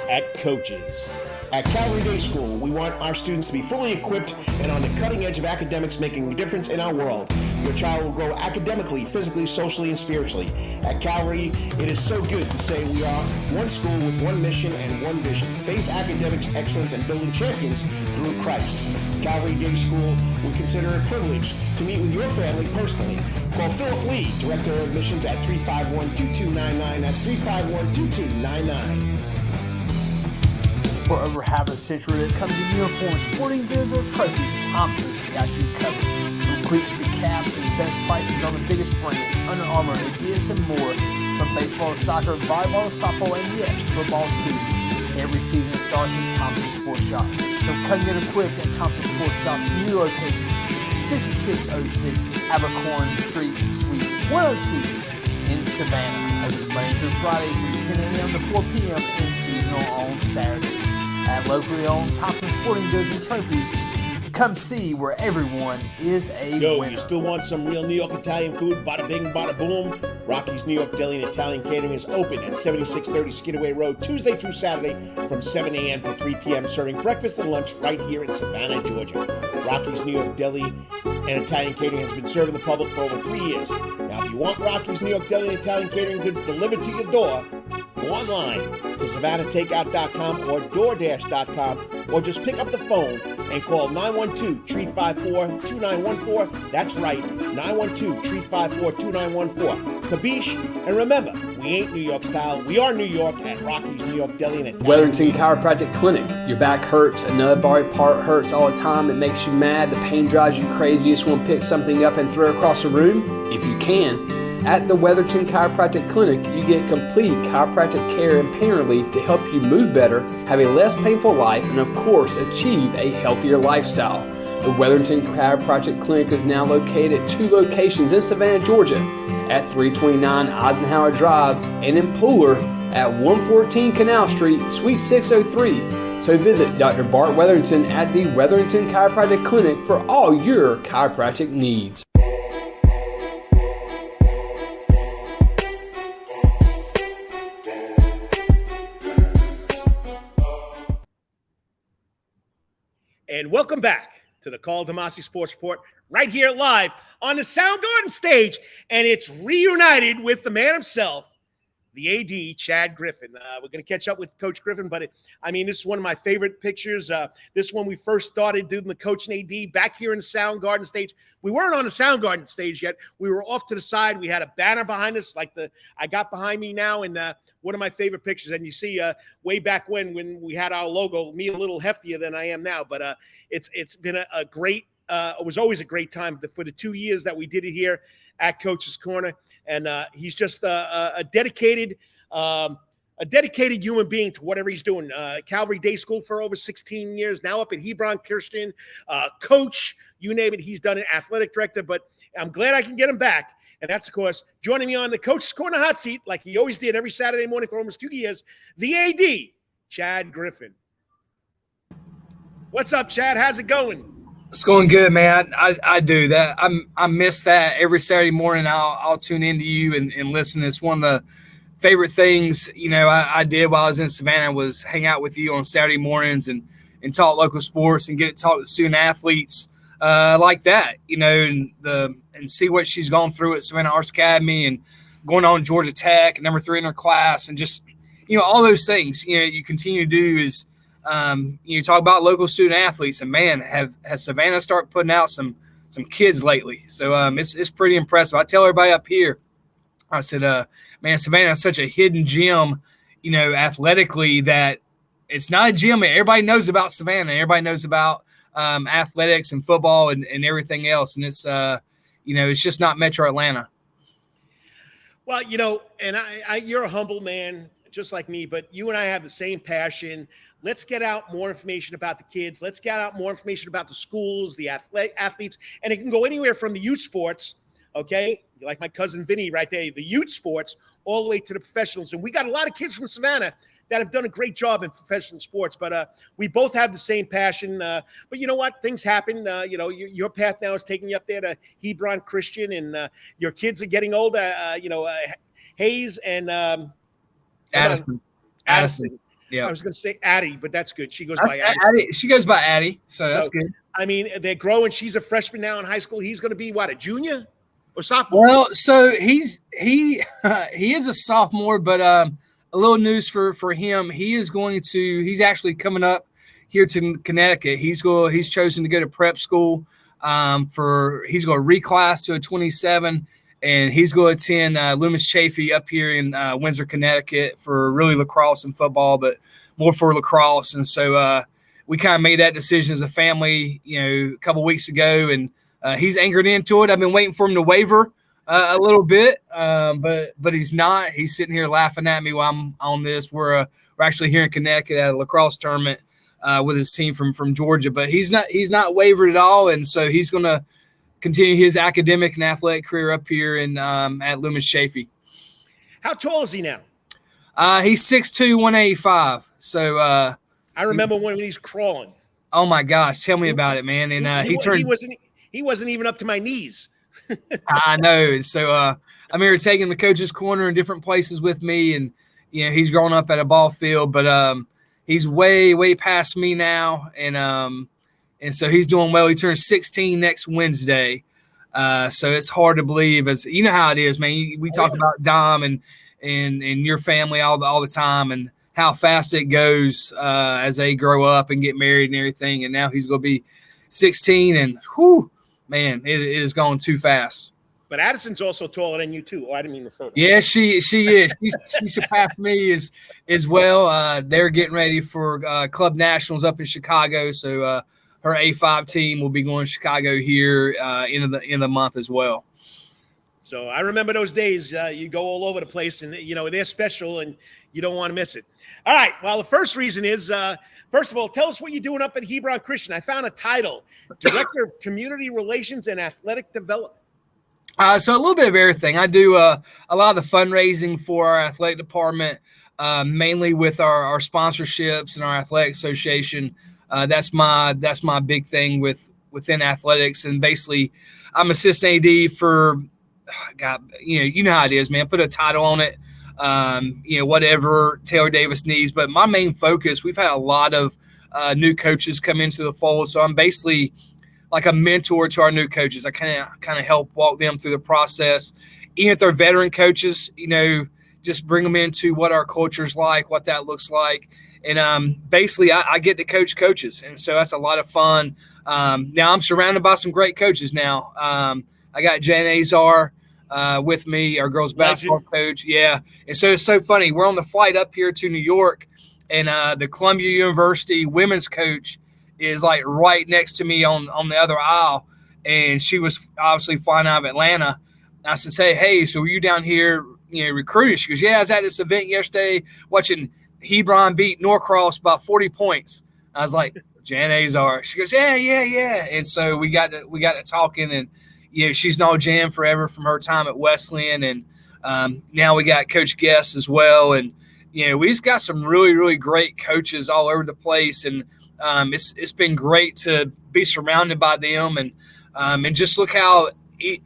at Coach's. At Calvary Day School, we want our students to be fully equipped and on the cutting edge of academics, making a difference in our world. Your child will grow academically, physically, socially, and spiritually. At Calvary, it is so good to say we are one school with one mission and one vision: faith, academics, excellence, and building champions through Christ. Calvary Day School, we consider it a privilege to meet with your family personally. Call Philip Lee, Director of Admissions, at 351-2299. That's 351-2299. For over half a century, when it comes to uniforms, sporting goods, or trophies, Thompson's got you covered. From cleats to caps and best prices on the biggest brands, Under Armour, Adidas, and more. From baseball to soccer, volleyball to softball, and yes, football too. Every season starts at Thompson Sports Shop. From cutting it equipped at Thompson Sports Shop's new location, 6606 Abercorn Street, Suite 102 in Savannah. Open Monday through Friday from 10 a.m. to 4 p.m. and seasonal on Saturdays. At locally owned Thompson Sporting Goods and Trophies, come see where everyone is a Yo, winner. you still want some real New York Italian food? Bada bing, bada boom. Rocky's New York Deli and Italian Catering is open at 7630 Skidaway Road, Tuesday through Saturday from 7 a.m. to 3 p.m., serving breakfast and lunch right here in Savannah, Georgia. Rocky's New York Deli and Italian Catering has been serving the public for over 3 years. Now, if you want Rocky's New York Deli and Italian Catering goods delivered to your door, go online to SavannahTakeout.com or DoorDash.com, or just pick up the phone and call 912-354-2914. That's right, 912-354-2914. Kabish, and remember, we ain't New York style. We are New York at Rocky's New York Deli and Italian. Wetherington Chiropractic Clinic. Your back hurts, another body part hurts all the time. It makes you mad. The pain drives you crazy. You just want to pick something up and throw it across the room. If you can, at the Wetherington Chiropractic Clinic, you get complete chiropractic care and pain relief to help you move better, have a less painful life, and of course, achieve a healthier lifestyle. The Wetherington Chiropractic Clinic is now located at 2 locations in Savannah, Georgia, at 329 Eisenhower Drive and in Pooler at 114 Canal Street, Suite 603. So visit Dr. Bart Wetherington at the Wetherington Chiropractic Clinic for all your chiropractic needs. And welcome back to the Karl DeMasi Sports Report, right here live on the Soundgarden stage. And it's reunited with the man himself, the AD Chad Griffin. We're going to catch up with Coach Griffin, but this is one of my favorite pictures. This is when we first started doing the Coach and AD back here in the Soundgarden stage. We weren't on the Soundgarden stage yet. We were off to the side. We had a banner behind us, like I got behind me now, and one of my favorite pictures. And you see way back when we had our logo, me a little heftier than I am now, but it's been a great, it was always a great time for the 2 years that we did it here at Coach's Corner. And he's just a dedicated human being to whatever he's doing. Calvary Day School for over 16 years, now up at Hebron Christian, coach, you name it, he's done it, athletic director. But I'm glad I can get him back. And that's, of course, joining me on the Coach's Corner hot seat, like he always did every Saturday morning for almost 2 years, the AD, Chad Griffin. What's up, Chad? How's it going? It's going good, man. I do that. I miss that every Saturday morning. I'll tune into you and listen. It's one of the favorite things, I did while I was in Savannah was hang out with you on Saturday mornings and talk local sports and get to talk to student athletes like that, and see what she's gone through at Savannah Arts Academy and going on Georgia Tech, number 3 in her class, and just, all those things, you continue to do is you talk about local student athletes, and man, has Savannah started putting out some kids lately. So it's pretty impressive. I tell everybody up here, I said, man, Savannah is such a hidden gem, athletically, that it's not a gym. Everybody knows about Savannah. Everybody knows about athletics and football and everything else. And it's it's just not Metro Atlanta. Well, and you're a humble man, just like me, but you and I have the same passion. Let's get out more information about the kids. Let's get out more information about the schools, the athletes, and it can go anywhere from the youth sports, okay, like my cousin Vinny right there, the youth sports, all the way to the professionals. And we got a lot of kids from Savannah that have done a great job in professional sports, but we both have the same passion. But you know what? Things happen. Your path now is taking you up there to Hebron Christian, and your kids are getting older. Hayes and Addison. Yeah, I was going to say Addie, but that's good. She goes by Addie. She goes by Addie, so that's good. They're growing. She's a freshman now in high school. He's going to be what, a junior or sophomore? Well, so he is a sophomore, but a little news for him. He's actually coming up here to Connecticut. He's chosen to go to prep school. He's going to reclass to a 27. And he's going to attend Loomis Chafee up here in Windsor, Connecticut for really lacrosse and football, but more for lacrosse. And so we kind of made that decision as a family, a couple of weeks ago, and he's anchored into it. I've been waiting for him to waver a little bit, but he's not. He's sitting here laughing at me while I'm on this. We're actually here in Connecticut at a lacrosse tournament with his team from Georgia, but he's not wavered at all, and so he's going to continue his academic and athletic career up here in at Loomis Chafee. How tall is he now? He's 6'2", 185. So I remember when he's crawling. Oh my gosh, tell me about it, man. And he wasn't even up to my knees. I know. So I'm here taking the coach's corner in different places with me, and he's grown up at a ball field, but he's way past me now, and so he's doing well. He turns 16 next Wednesday, so it's hard to believe. As you know how it is, man. We talk about Dom and your family all the time, and how fast it goes as they grow up and get married and everything. And now he's going to be 16, and whew, man, it is going too fast. But Addison's also taller than you too. Oh, I didn't mean to say that. Yeah, she is. She surpassed me as well. They're getting ready for Club Nationals up in Chicago, so her A5 team will be going to Chicago here in the month as well. So I remember those days. You go all over the place, and they're special, and you don't want to miss it. All right. Well, the first reason is, first of all, tell us what you're doing up at Hebron Christian. I found a title: Director of Community Relations and Athletic Development. So a little bit of everything. I do a lot of the fundraising for our athletic department, mainly with our sponsorships and our athletic association. That's my big thing within athletics. And basically, I'm assistant AD for, God, you know how it is, man. Put a title on it, whatever Taylor Davis needs. But my main focus, we've had a lot of new coaches come into the fold, so I'm basically like a mentor to our new coaches. I kind of help walk them through the process. Even if they're veteran coaches, just bring them into what our culture's like, what that looks like. And basically I get to coach coaches. And so that's a lot of fun. Now I'm surrounded by some great coaches now. I got Jan Azar with me, our girls basketball coach. Yeah. And so it's so funny. We're on the flight up here to New York, and the Columbia University women's coach is like right next to me on the other aisle. And she was obviously flying out of Atlanta. I said, hey, so were you down here, recruiting? She goes, yeah, I was at this event yesterday watching Hebron beat Norcross by 40 points. I was like, Jan Azar. She goes, yeah. And so we got to talking, and she's known Jan forever from her time at Wesleyan, and now we got Coach Guest as well. And we just got some really, really great coaches all over the place, and it's been great to be surrounded by them, and just look how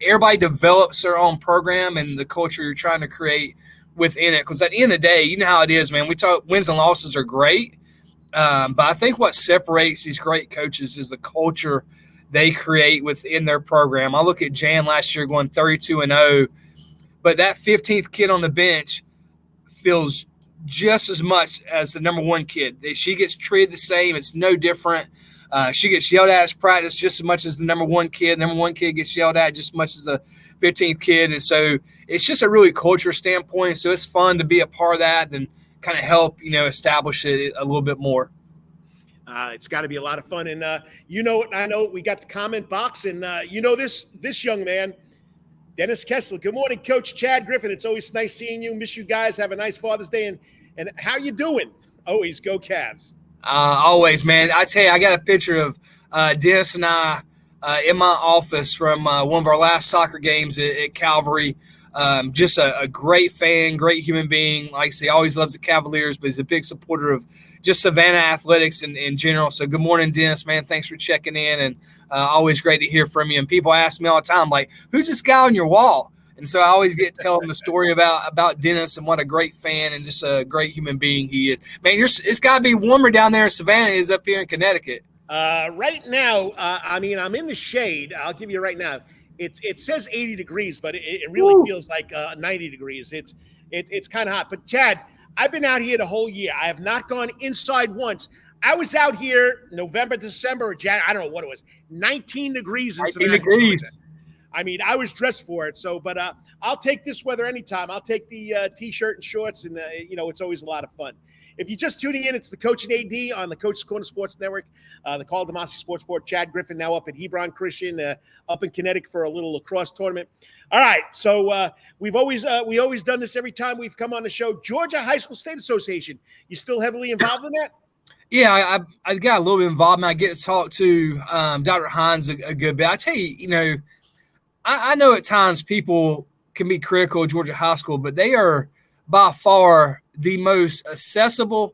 everybody develops their own program and the culture you're trying to create within it. Because at the end of the day, you know how it is, man. We talk wins and losses are great, but I think what separates these great coaches is the culture they create within their program. I look at Jan last year going 32-0, but that 15th kid on the bench feels just as much as the number one kid. She gets treated the same. It's no different. She gets yelled at at practice just as much as the number one kid. The number one kid gets yelled at just as much as the 15th kid. And so it's just a really culture standpoint. So it's fun to be a part of that and kind of help, establish it a little bit more. It's got to be a lot of fun. And I know we got the comment box, and this young man, Dennis Kessler. Good morning, Coach Chad Griffin. It's always nice seeing you. Miss you guys. Have a nice Father's Day. And how you doing? Always go Cavs. Always, man. I tell you, I got a picture of Dennis and I in my office from one of our last soccer games at Calvary. Just a great fan, great human being. Like I say, always loves the Cavaliers, but he's a big supporter of just Savannah athletics in general. So good morning, Dennis, man. Thanks for checking in, and always great to hear from you. And people ask me all the time, like, who's this guy on your wall? And so I always get to tell them the story about Dennis and what a great fan and just a great human being he is. Man, it's got to be warmer down there in Savannah is up here in Connecticut. Right now, I'm in the shade. I'll give you right now. It says 80 degrees, but it really feels like 90 degrees. It's kind of hot. But Chad, I've been out here the whole year. I have not gone inside once. I was out here November, December, or January. I don't know what it was. 19 degrees in Savannah. I was dressed for it. So, but I'll take this weather anytime. I'll take the T-shirt and shorts, and it's always a lot of fun. If you're just tuning in, it's the Coach and AD on the Coach's Corner Sports Network, the Karl DeMasi Sports Report. Chad Griffin now up at Hebron Christian, up in Connecticut for a little lacrosse tournament. All right, so we always done this every time we've come on the show. Georgia High School State Association, you still heavily involved in that? Yeah, I got a little bit involved. I get to talk to Dr. Hines a good bit. I tell you, I know at times people can be critical of Georgia High School, but they are by far the most accessible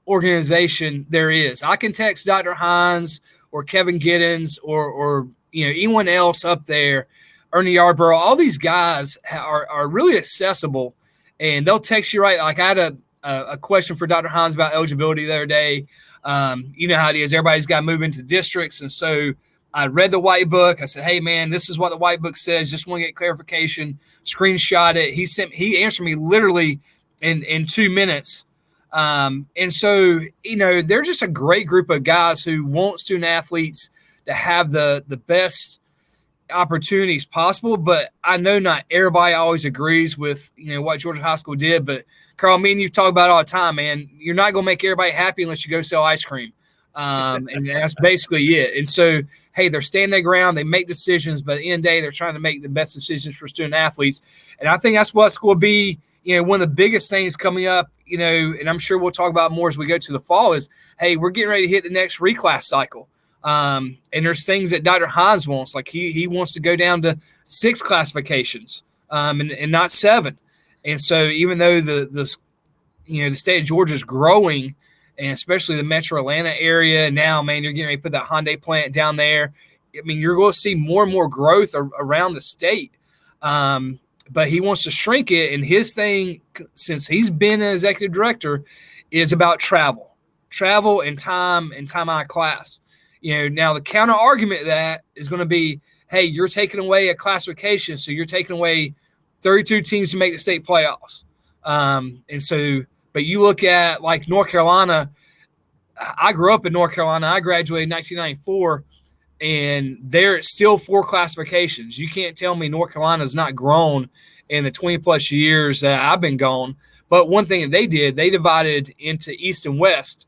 organization there is. I can text Dr. Hines or Kevin Giddens or anyone else up there, Ernie Yarborough. All these guys are really accessible, and they'll text you right. Like I had a question for Dr. Hines about eligibility the other day. You know how it is. Everybody's got to move into districts, and so I read the white book. I said, "Hey, man, this is what the white book says. Just want to get clarification." Screenshot it. He answered me literally in 2 minutes. And so, they're just a great group of guys who want student athletes to have the best opportunities possible. But I know not everybody always agrees with, what Georgia High School did. But Karl, me and you talk about it all the time, man. You're not going to make everybody happy unless you go sell ice cream. And that's basically it. And so, hey, they're standing their ground. They make decisions, but at the end of the day, they're trying to make the best decisions for student athletes. And I think that's what's going to be, one of the biggest things coming up, and I'm sure we'll talk about more as we go to the fall is, hey, we're getting ready to hit the next reclass cycle. And there's things that Dr. Hines wants, like he wants to go down to 6 classifications and not 7. And so even though the state of Georgia is growing, and especially the metro Atlanta area now, man, you're getting ready to put that Hyundai plant down there. I mean, you're going to see more and more growth around the state. But he wants to shrink it. And his thing, since he's been an executive director, is about travel and time out of class. Now the counter argument to that is going to be, hey, you're taking away a classification. So you're taking away 32 teams to make the state playoffs. But you look at like North Carolina. I grew up in North Carolina. I graduated in 1994, and there's still 4 classifications. You can't tell me North Carolina's not grown in the 20-plus years that I've been gone. But one thing that they did, they divided into East and West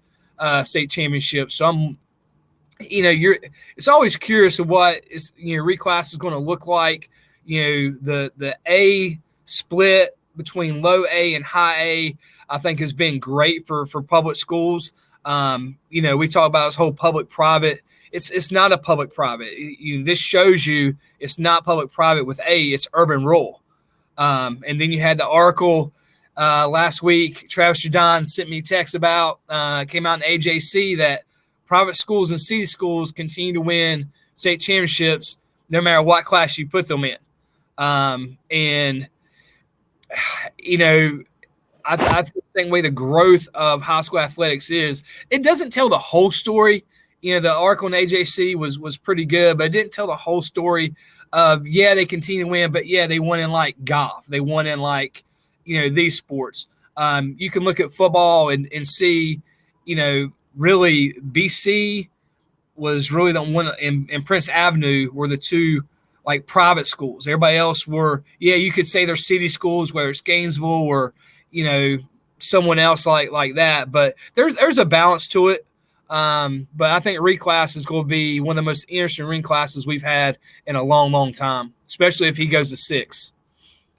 state championships. So it's always curious of what reclass is going to look like. The A split between low A and high A, I think has been great for public schools. We talk about this whole public-private. It's not a public-private. This shows you it's not public-private with A, it's urban-rural. And then you had the article last week, Travis Judon sent me a text about, came out in AJC, that private schools and city schools continue to win state championships no matter what class you put them in. I think the same way the growth of high school athletics is, it doesn't tell the whole story. The article in AJC was pretty good, but it didn't tell the whole story of, they continue to win, but they won in like golf. They won in like, these sports. You can look at football and see, really BC was really the one in Prince Avenue were the 2 like private schools. Everybody else were, you could say they're city schools, whether it's Gainesville or, someone else like that. But there's a balance to it. But I think reclass is going to be one of the most interesting ring classes we've had in a long, long time, especially if he goes to 6.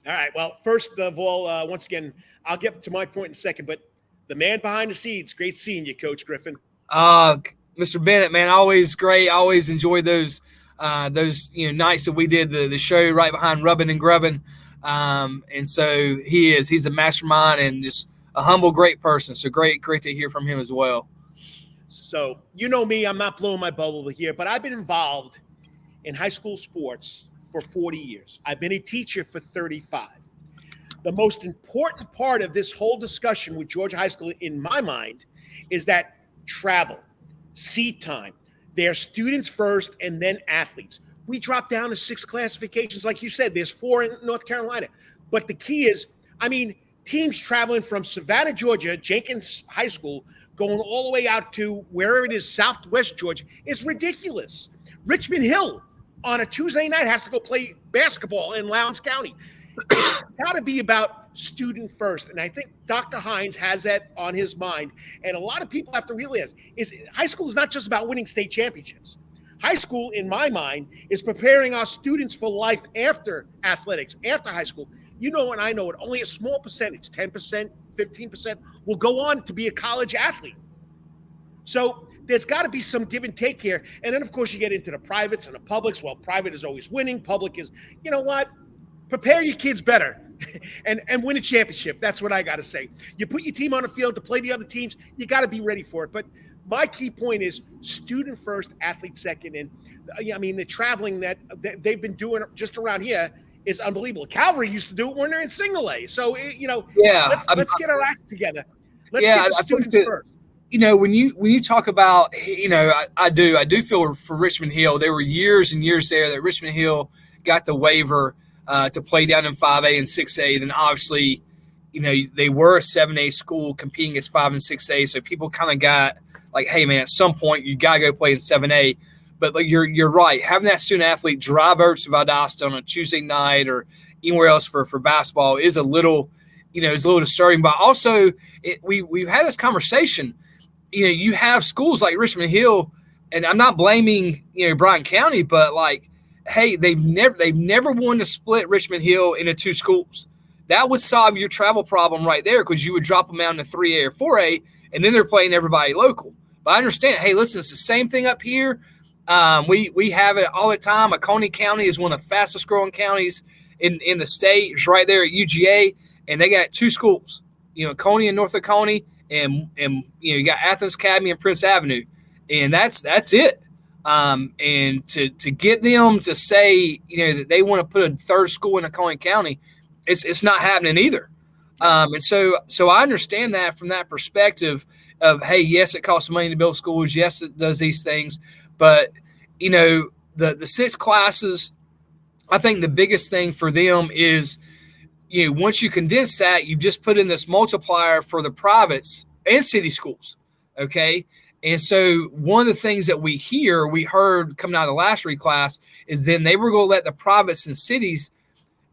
All right. Well, first of all, once again, I'll get to my point in a second, but the man behind the scenes, great seeing you, Coach Griffin. Mr. Bennett, man, always great. Always enjoy those nights that we did the show right behind Rubbin' and Grubbin'. And so he's a mastermind and just a humble, great person. So great to hear from him as well. So, me, I'm not blowing my bubble here, but I've been involved in high school sports for 40 years. I've been a teacher for 35. The most important part of this whole discussion with Georgia High School, in my mind, is that travel, seat time. They're students first and then athletes. We dropped down to 6 classifications. Like you said, there's 4 in North Carolina. But the key is, teams traveling from Savannah, Georgia, Jenkins High School, going all the way out to wherever it is, Southwest Georgia, is ridiculous. Richmond Hill on a Tuesday night has to go play basketball in Lowndes County. It's got to be about student first. And I think Dr. Hines has that on his mind. And a lot of people have to realize is high school is not just about winning state championships. High school, in my mind, is preparing our students for life after athletics, after high school. And I know it, only a small percentage, 10%, 15%, will go on to be a college athlete. So there's got to be some give and take here. And then, of course, you get into the privates and the publics. Well, private is always winning. Public is, prepare your kids better and win a championship. That's what I got to say. You put your team on the field to play the other teams. You got to be ready for it. But my key point is student first, athlete second. And I mean, the traveling that they've been doing just around here is unbelievable. Calvary used to do it when they're in single A. So, let's get our acts together. Let's get the students first. When you talk about, I do feel for Richmond Hill. There were years and years there that Richmond Hill got the waiver to play down in 5A and 6A. Then obviously, they were a 7A school competing against 5 and 6A. So people kind of got like, hey man, at some point you gotta go play in 7A. But like you're right, having that student athlete drive over to Valdosta on a Tuesday night or anywhere else for basketball is a little, is a little disturbing. But also, we've had this conversation. You have schools like Richmond Hill, and I'm not blaming Bryan County, but like, hey, they've never wanted to split Richmond Hill into two schools. That would solve your travel problem right there, because you would drop them out into 3A or 4A, and then they're playing everybody local. But I understand, hey, listen, it's the same thing up here. We have it all the time. Oconee County is one of the fastest growing counties in the state. It's right there at UGA, and they got two schools, Oconee and North Oconee, and you got Athens Academy and Prince Avenue, and that's it. And to get them to say that they want to put a third school in Oconee County, it's not happening either. And so I understand that from that perspective of, hey, yes, it costs money to build schools. Yes, it does these things. But, the 6 classes, I think the biggest thing for them is, once you condense that, you've just put in this multiplier for the privates and city schools. Okay. And so one of the things that we heard coming out of the last reclass is then they were going to let the privates and cities,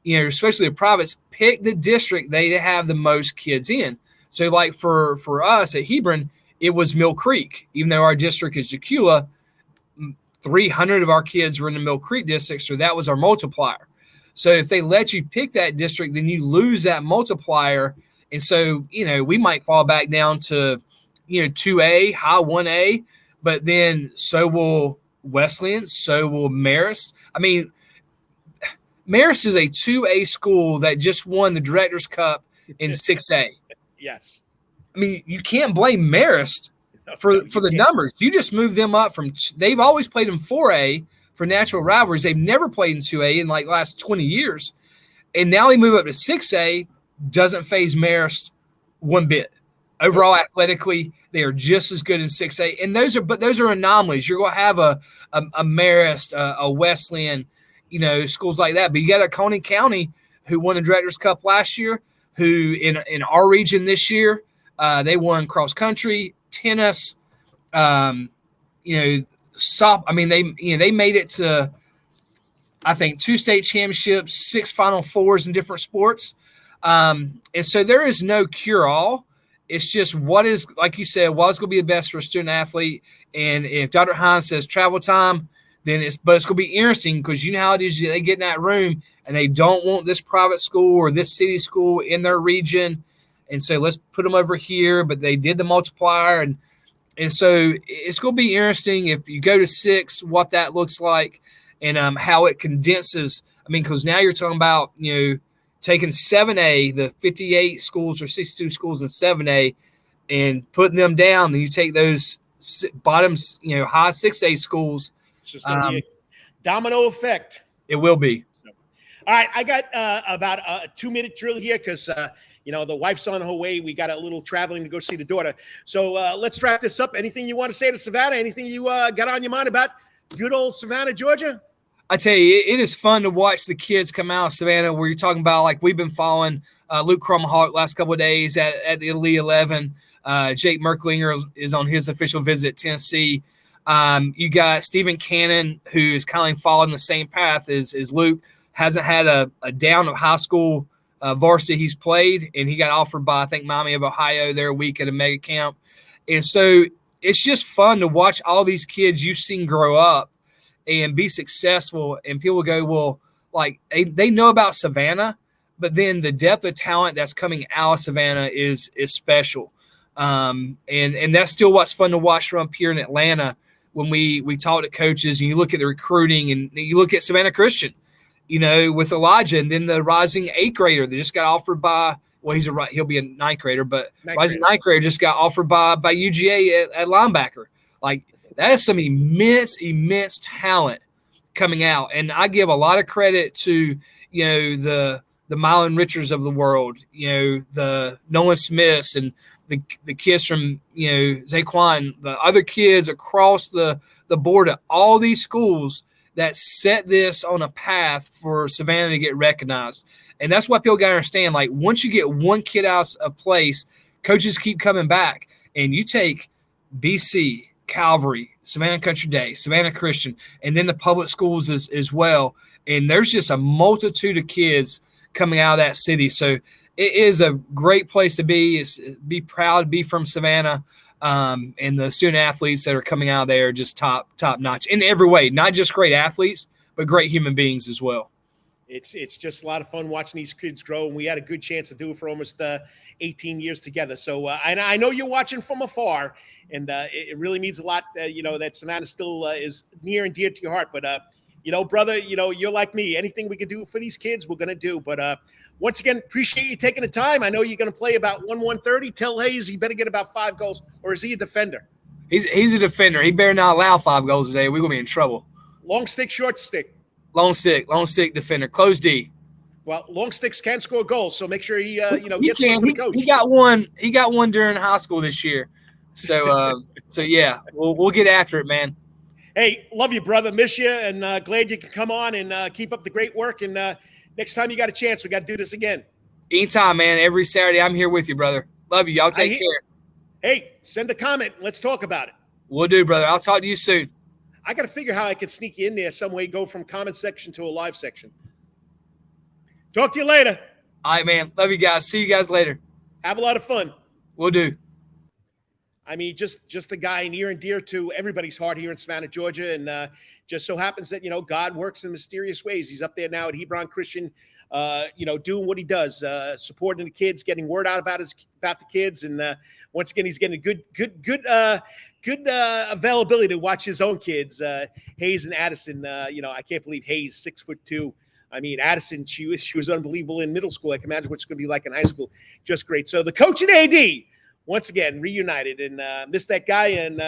especially the privates, pick the district they have the most kids in. So like for us at Hebron, it was Mill Creek. Even though our district is Jacula, 300 of our kids were in the Mill Creek district, so that was our multiplier. So if they let you pick that district, then you lose that multiplier. And so, we might fall back down to, 2A, high 1A, but then so will Wesleyan, so will Marist. I mean, Marist is a 2A school that just won the Director's Cup in 6A. Yes. I mean, you can't blame Marist for the numbers. You just move them up from – they've always played in 4A for natural rivalries. They've never played in 2A in like the last 20 years. And now they move up to 6A, doesn't phase Marist one bit. Overall, athletically, they are just as good in 6A. And those are anomalies. You're going to have a Marist, a Wesleyan, schools like that. But you got a Coney County who won the Director's Cup last year, who in our region this year, they won cross country, tennis, they made it to, I think, 2 state championships, 6 Final Fours in different sports. And so there is no cure-all. It's just what is, like you said, what's going to be the best for a student athlete. And if Dr. Hines says travel time, then it's going to be interesting, because you know how it is. They get in that room and they don't want this private school or this city school in their region. And so let's put them over here, but they did the multiplier. And so it's going to be interesting if you go to 6, what that looks like, and how it condenses. I mean, because now you're talking about, taking 7A, the 58 schools or 62 schools in 7A, and putting them down. Then you take those bottoms, high 6A schools. It's just going to be a domino effect. It will be. So, all right, I got about a 2-minute drill here because the wife's on her way. We got a little traveling to go see the daughter. So let's wrap this up. Anything you want to say to Savannah? Anything you got on your mind about good old Savannah, Georgia? I tell you, it is fun to watch the kids come out of Savannah, where you're talking about, like, we've been following Luke Crumhawk last couple of days at the Elite 11. Jake Merklinger is on his official visit to Tennessee. You got Stephen Cannon, who is kind of following the same path as Luke. Hasn't had a down of high school varsity he's played, and he got offered by, I think, Miami of Ohio there a week at a mega camp. And so it's just fun to watch all these kids you've seen grow up and be successful. And people go, well, like, they know about Savannah, but then the depth of talent that's coming out of Savannah is special. And that's still what's fun to watch from up here in Atlanta when we talk to coaches and you look at the recruiting and you look at Savannah Christian. with Elijah, and then the rising 8th grader that just got offered by, well, he'll be a 9th grader, but rising 9th grader just got offered by UGA at linebacker. Like, that is some immense talent coming out. And I give a lot of credit to, the Mylan Richards of the world, the Nolan Smiths and the kids from, Zaquan, the other kids across the board at all these schools that set this on a path for Savannah to get recognized. And that's what people got to understand. Like, once you get one kid out of place, coaches keep coming back. And you take BC, Calvary, Savannah Country Day, Savannah Christian, and then the public schools as well. And there's just a multitude of kids coming out of that city. So it is a great place to be. Be proud to be from Savannah. And the student athletes that are coming out of there are just top notch in every way, not just great athletes, but great human beings as well. It's just a lot of fun watching these kids grow, and we had a good chance to do it for almost 18 years together. So I know you're watching from afar, and it really means a lot, that Savannah still is near and dear to your heart. But, brother, you're like me. Anything we can do for these kids, we're going to do. But once again, appreciate you taking the time. I know you're going to play about 1:30. Tell Hayes he better get about 5 goals, or is he a defender? He's a defender. He better not allow 5 goals today. We're going to be in trouble. Long stick, short stick? Long stick defender. Close D. Well, long sticks can score goals, so make sure he he gets one for the coach. He got one during high school this year. So yeah, we'll get after it, man. Hey, love you, brother. Miss you, and glad you can come on and keep up the great work. And next time you got a chance, we got to do this again. Anytime, man. Every Saturday, I'm here with you, brother. Love you. Y'all take care. Hey, send a comment. Let's talk about it. Will do, brother. I'll talk to you soon. I got to figure how I can sneak you in there some way, go from comment section to a live section. Talk to you later. All right, man. Love you guys. See you guys later. Have a lot of fun. Will do. I mean, just a guy near and dear to everybody's heart here in Savannah, Georgia. And just so happens that, God works in mysterious ways. He's up there now at Hebron Christian, doing what he does, supporting the kids, getting word out about the kids. And once again, he's getting good availability to watch his own kids, Hayes and Addison. I can't believe Hayes, 6'2". I mean, Addison, she was unbelievable in middle school. I can imagine what it's going to be like in high school. Just great. So the coach and AD, once again, reunited, and miss that guy, and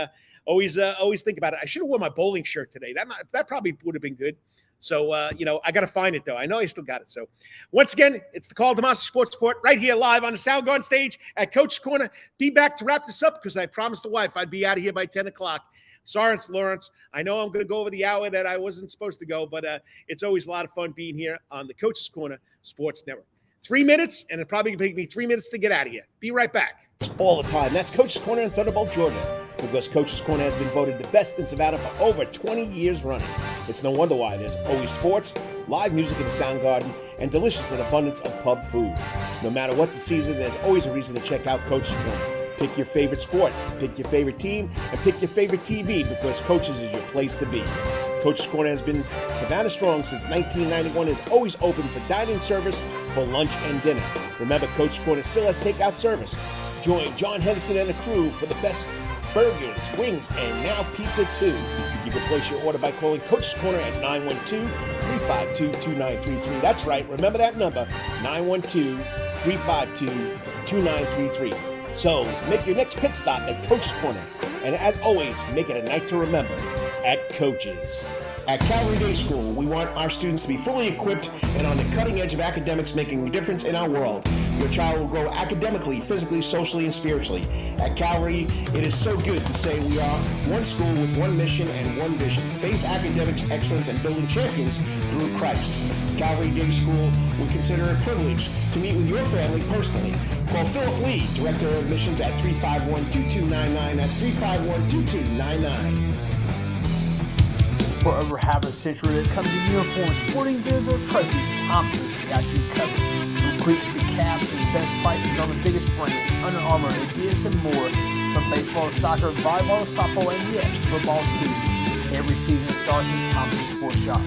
always think about it. I should have worn my bowling shirt today. That probably would have been good. So, I got to find it, though. I know I still got it. So, once again, it's the Karl DeMasi Sports Report right here live on the Soundgarden stage at Coach's Corner. Be back to wrap this up because I promised the wife I'd be out of here by 10 o'clock. Sorry, Lawrence. I know I'm going to go over the hour that I wasn't supposed to go, but it's always a lot of fun being here on the Coach's Corner Sports Network. 3 minutes, and it probably take me 3 minutes to get out of here. Be right back. All the time. That's Coach's Corner in Thunderbolt, Georgia. Because Coach's Corner has been voted the best in Savannah for over 20 years running. It's no wonder why there's always sports, live music in the Soundgarden, and delicious and abundance of pub food. No matter what the season, there's always a reason to check out Coach's Corner. Pick your favorite sport, pick your favorite team, and pick your favorite TV because Coach's is your place to be. Coach's Corner has been Savannah strong since 1991 and is always open for dining service for lunch and dinner. Remember, Coach's Corner still has takeout service. Join John Henderson and the crew for the best burgers, wings, and now pizza too. You can place your order by calling Coach's Corner at 912-352-2933. That's right, remember that number, 912-352-2933. So make your next pit stop at Coach's Corner. And as always, make it a night to remember at Coach's. At Calvary Day School, we want our students to be fully equipped and on the cutting edge of academics, making a difference in our world. Your child will grow academically, physically, socially, and spiritually. At Calvary, it is so good to say we are one school with one mission and one vision. Faith, academics, excellence, and building champions through Christ. Calvary Day School, we consider it a privilege to meet with your family personally. Call Philip Lee, Director of Admissions at 351-2299. That's 351-2299. For over half a century, it comes in uniforms, sporting goods, or trophies, Thompson's got you covered. From cleats to caps and best prices on the biggest brands, Under Armour, Adidas, and more. From baseball to soccer, volleyball to softball, and yes, football too. Every season starts at Thompson Sports Shop.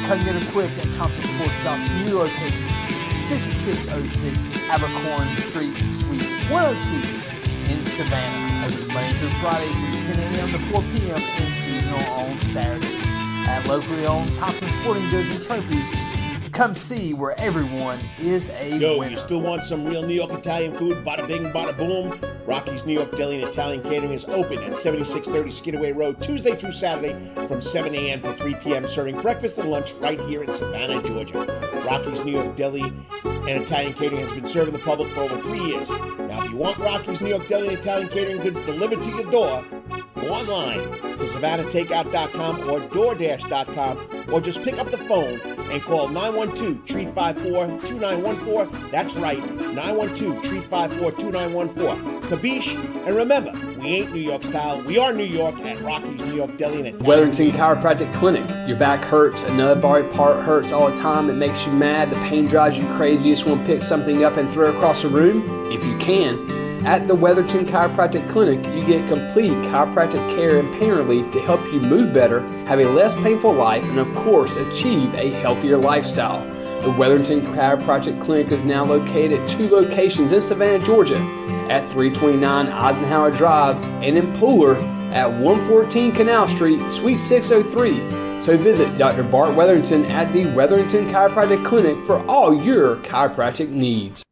Come get equipped at Thompson Sports Shop's new location, 6606 Abercorn Street, Suite 102 in Savannah. Open Monday through Friday from 10 a.m. to 4 p.m. and seasonal on Saturdays. At locally owned Thompson Sporting Goods and Trophies, Come see where everyone is a winner. You still want some real New York Italian food? Bada bing, bada boom. Rocky's New York Deli and Italian Catering is open at 7630 Skidaway Road, Tuesday through Saturday from 7 a.m. to 3 p.m., serving breakfast and lunch right here in Savannah, Georgia. Rocky's New York Deli and Italian Catering has been serving the public for over 3 years. Now, if you want Rocky's New York Deli and Italian Catering goods delivered to your door, go online to SavannahTakeout.com or DoorDash.com, or just pick up the phone and call 912-354-2914. That's right, 912-354-2914. Kabish, and remember, we ain't New York style. We are New York at Rocky's New York Deli and Italian. Wetherington Chiropractic Clinic. Your back hurts, another body part hurts all the time. It makes you mad. The pain drives you crazy. You just want to pick something up and throw it across the room. If you can, at the Wetherington Chiropractic Clinic, you get complete chiropractic care and pain relief to help you move better, have a less painful life, and of course, achieve a healthier lifestyle. The Wetherington Chiropractic Clinic is now located at 2 locations in Savannah, Georgia, at 329 Eisenhower Drive and in Pooler at 114 Canal Street, Suite 603. So visit Dr. Bart Wetherington at the Wetherington Chiropractic Clinic for all your chiropractic needs.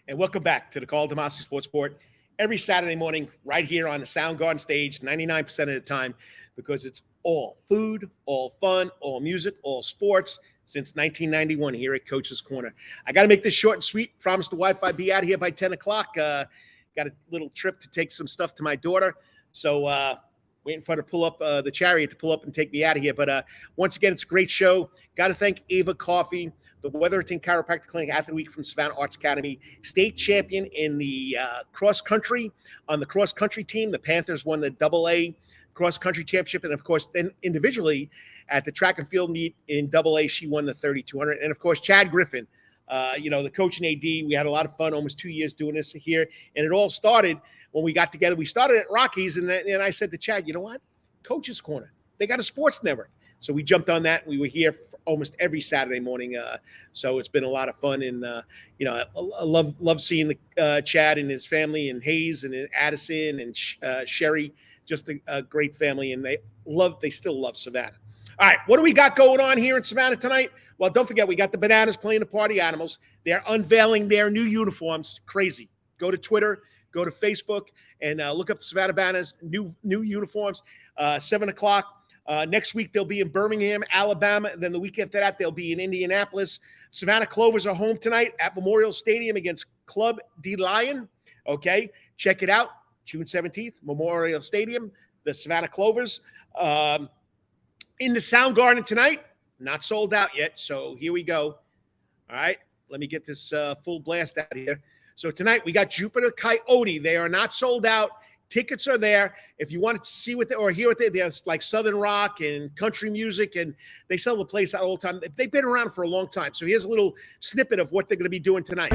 And welcome back to the Karl DeMasi Sports Report every Saturday morning right here on the Soundgarden stage, 99% of the time, because it's all food, all fun, all music, all sports since 1991 here at Coach's Corner. I got to make this short and sweet. Promised the Wi-Fi be out of here by 10 o'clock. Got a little trip to take some stuff to my daughter. So waiting for her to pull up the chariot to pull up and take me out of here. But once again, it's a great show. Got to thank Ava Coffey, the Wetherington Chiropractic Clinic Athlete Week from Savannah Arts Academy, state champion in the cross country on the cross country team. The Panthers won the AA cross country championship, and of course, then individually at the track and field meet in AA, she won the 3200. And of course, Chad Griffin, the coach and AD. We had a lot of fun, almost 2 years doing this here, and it all started when we got together. We started at Rockies, and I said to Chad, you know what, Coach's Corner, they got a sports network. So we jumped on that. We were here for almost every Saturday morning. So it's been a lot of fun. And, I love seeing Chad and his family, and Hayes and Addison and Sherry, just a great family. And they still love Savannah. All right, what do we got going on here in Savannah tonight? Well, don't forget, we got the Bananas playing the Party Animals. They're unveiling their new uniforms. Crazy. Go to Twitter, go to Facebook, and look up the Savannah Bananas new uniforms, 7 o'clock. Next week, they'll be in Birmingham, Alabama. And then the week after that, they'll be in Indianapolis. Savannah Clovers are home tonight at Memorial Stadium against Club D Lion. Okay, check it out. June 17th, Memorial Stadium, the Savannah Clovers. In the Soundgarden tonight, not sold out yet. So here we go. All right, let me get this full blast out here. So tonight, we got Jupiter Coyote. They are not sold out. Tickets are there. If you want to see what or hear what they're like Southern rock and country music, and they sell the place out all the time. They've been around for a long time. So here's a little snippet of what they're going to be doing tonight.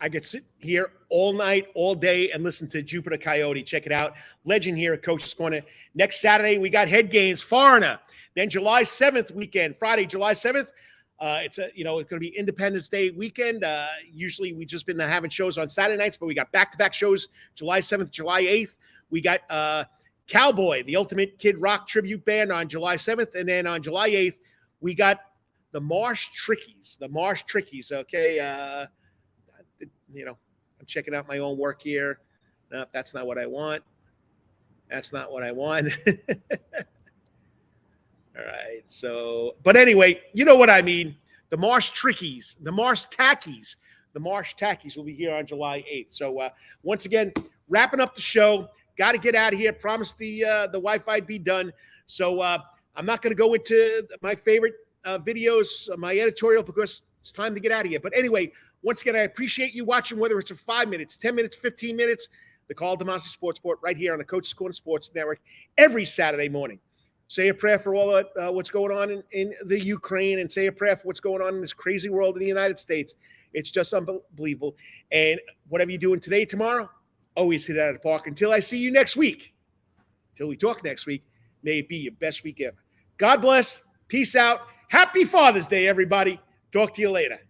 I could sit here all night, all day, and listen to Jupiter Coyote. Check it out. Legend here at Coach's Corner. Next Saturday, we got Head Games, Foreigner. Then July 7th weekend, Friday, July 7th. It's going to be Independence Day weekend. Usually we just been having shows on Saturday nights, but we got back-to-back shows July 7th, July 8th. We got Cowboy, the Ultimate Kid Rock Tribute Band on July 7th. And then on July 8th, we got the Marsh Trickies. Okay. I'm checking out my own work here. No, that's not what I want. That's not what I want. All right. So, but anyway, you know what I mean. The Marsh Trickies, the Marsh Tackies will be here on July 8th. So once again, wrapping up the show. Got to get out of here. Promised the Wi-Fi be done. So I'm not going to go into my favorite videos, my editorial, because it's time to get out of here. But anyway, once again, I appreciate you watching, whether it's for 5 minutes, 10 minutes, 15 minutes, the Karl DeMasi Sports Report right here on the Coach's Corner Sports Network every Saturday morning. Say a prayer for all what's going on in the Ukraine, and say a prayer for what's going on in this crazy world in the United States. It's just unbelievable. And whatever you're doing today, tomorrow, always hit it out of the park. Until I see you next week, until we talk next week, may it be your best week ever. God bless. Peace out. Happy Father's Day, everybody. Talk to you later.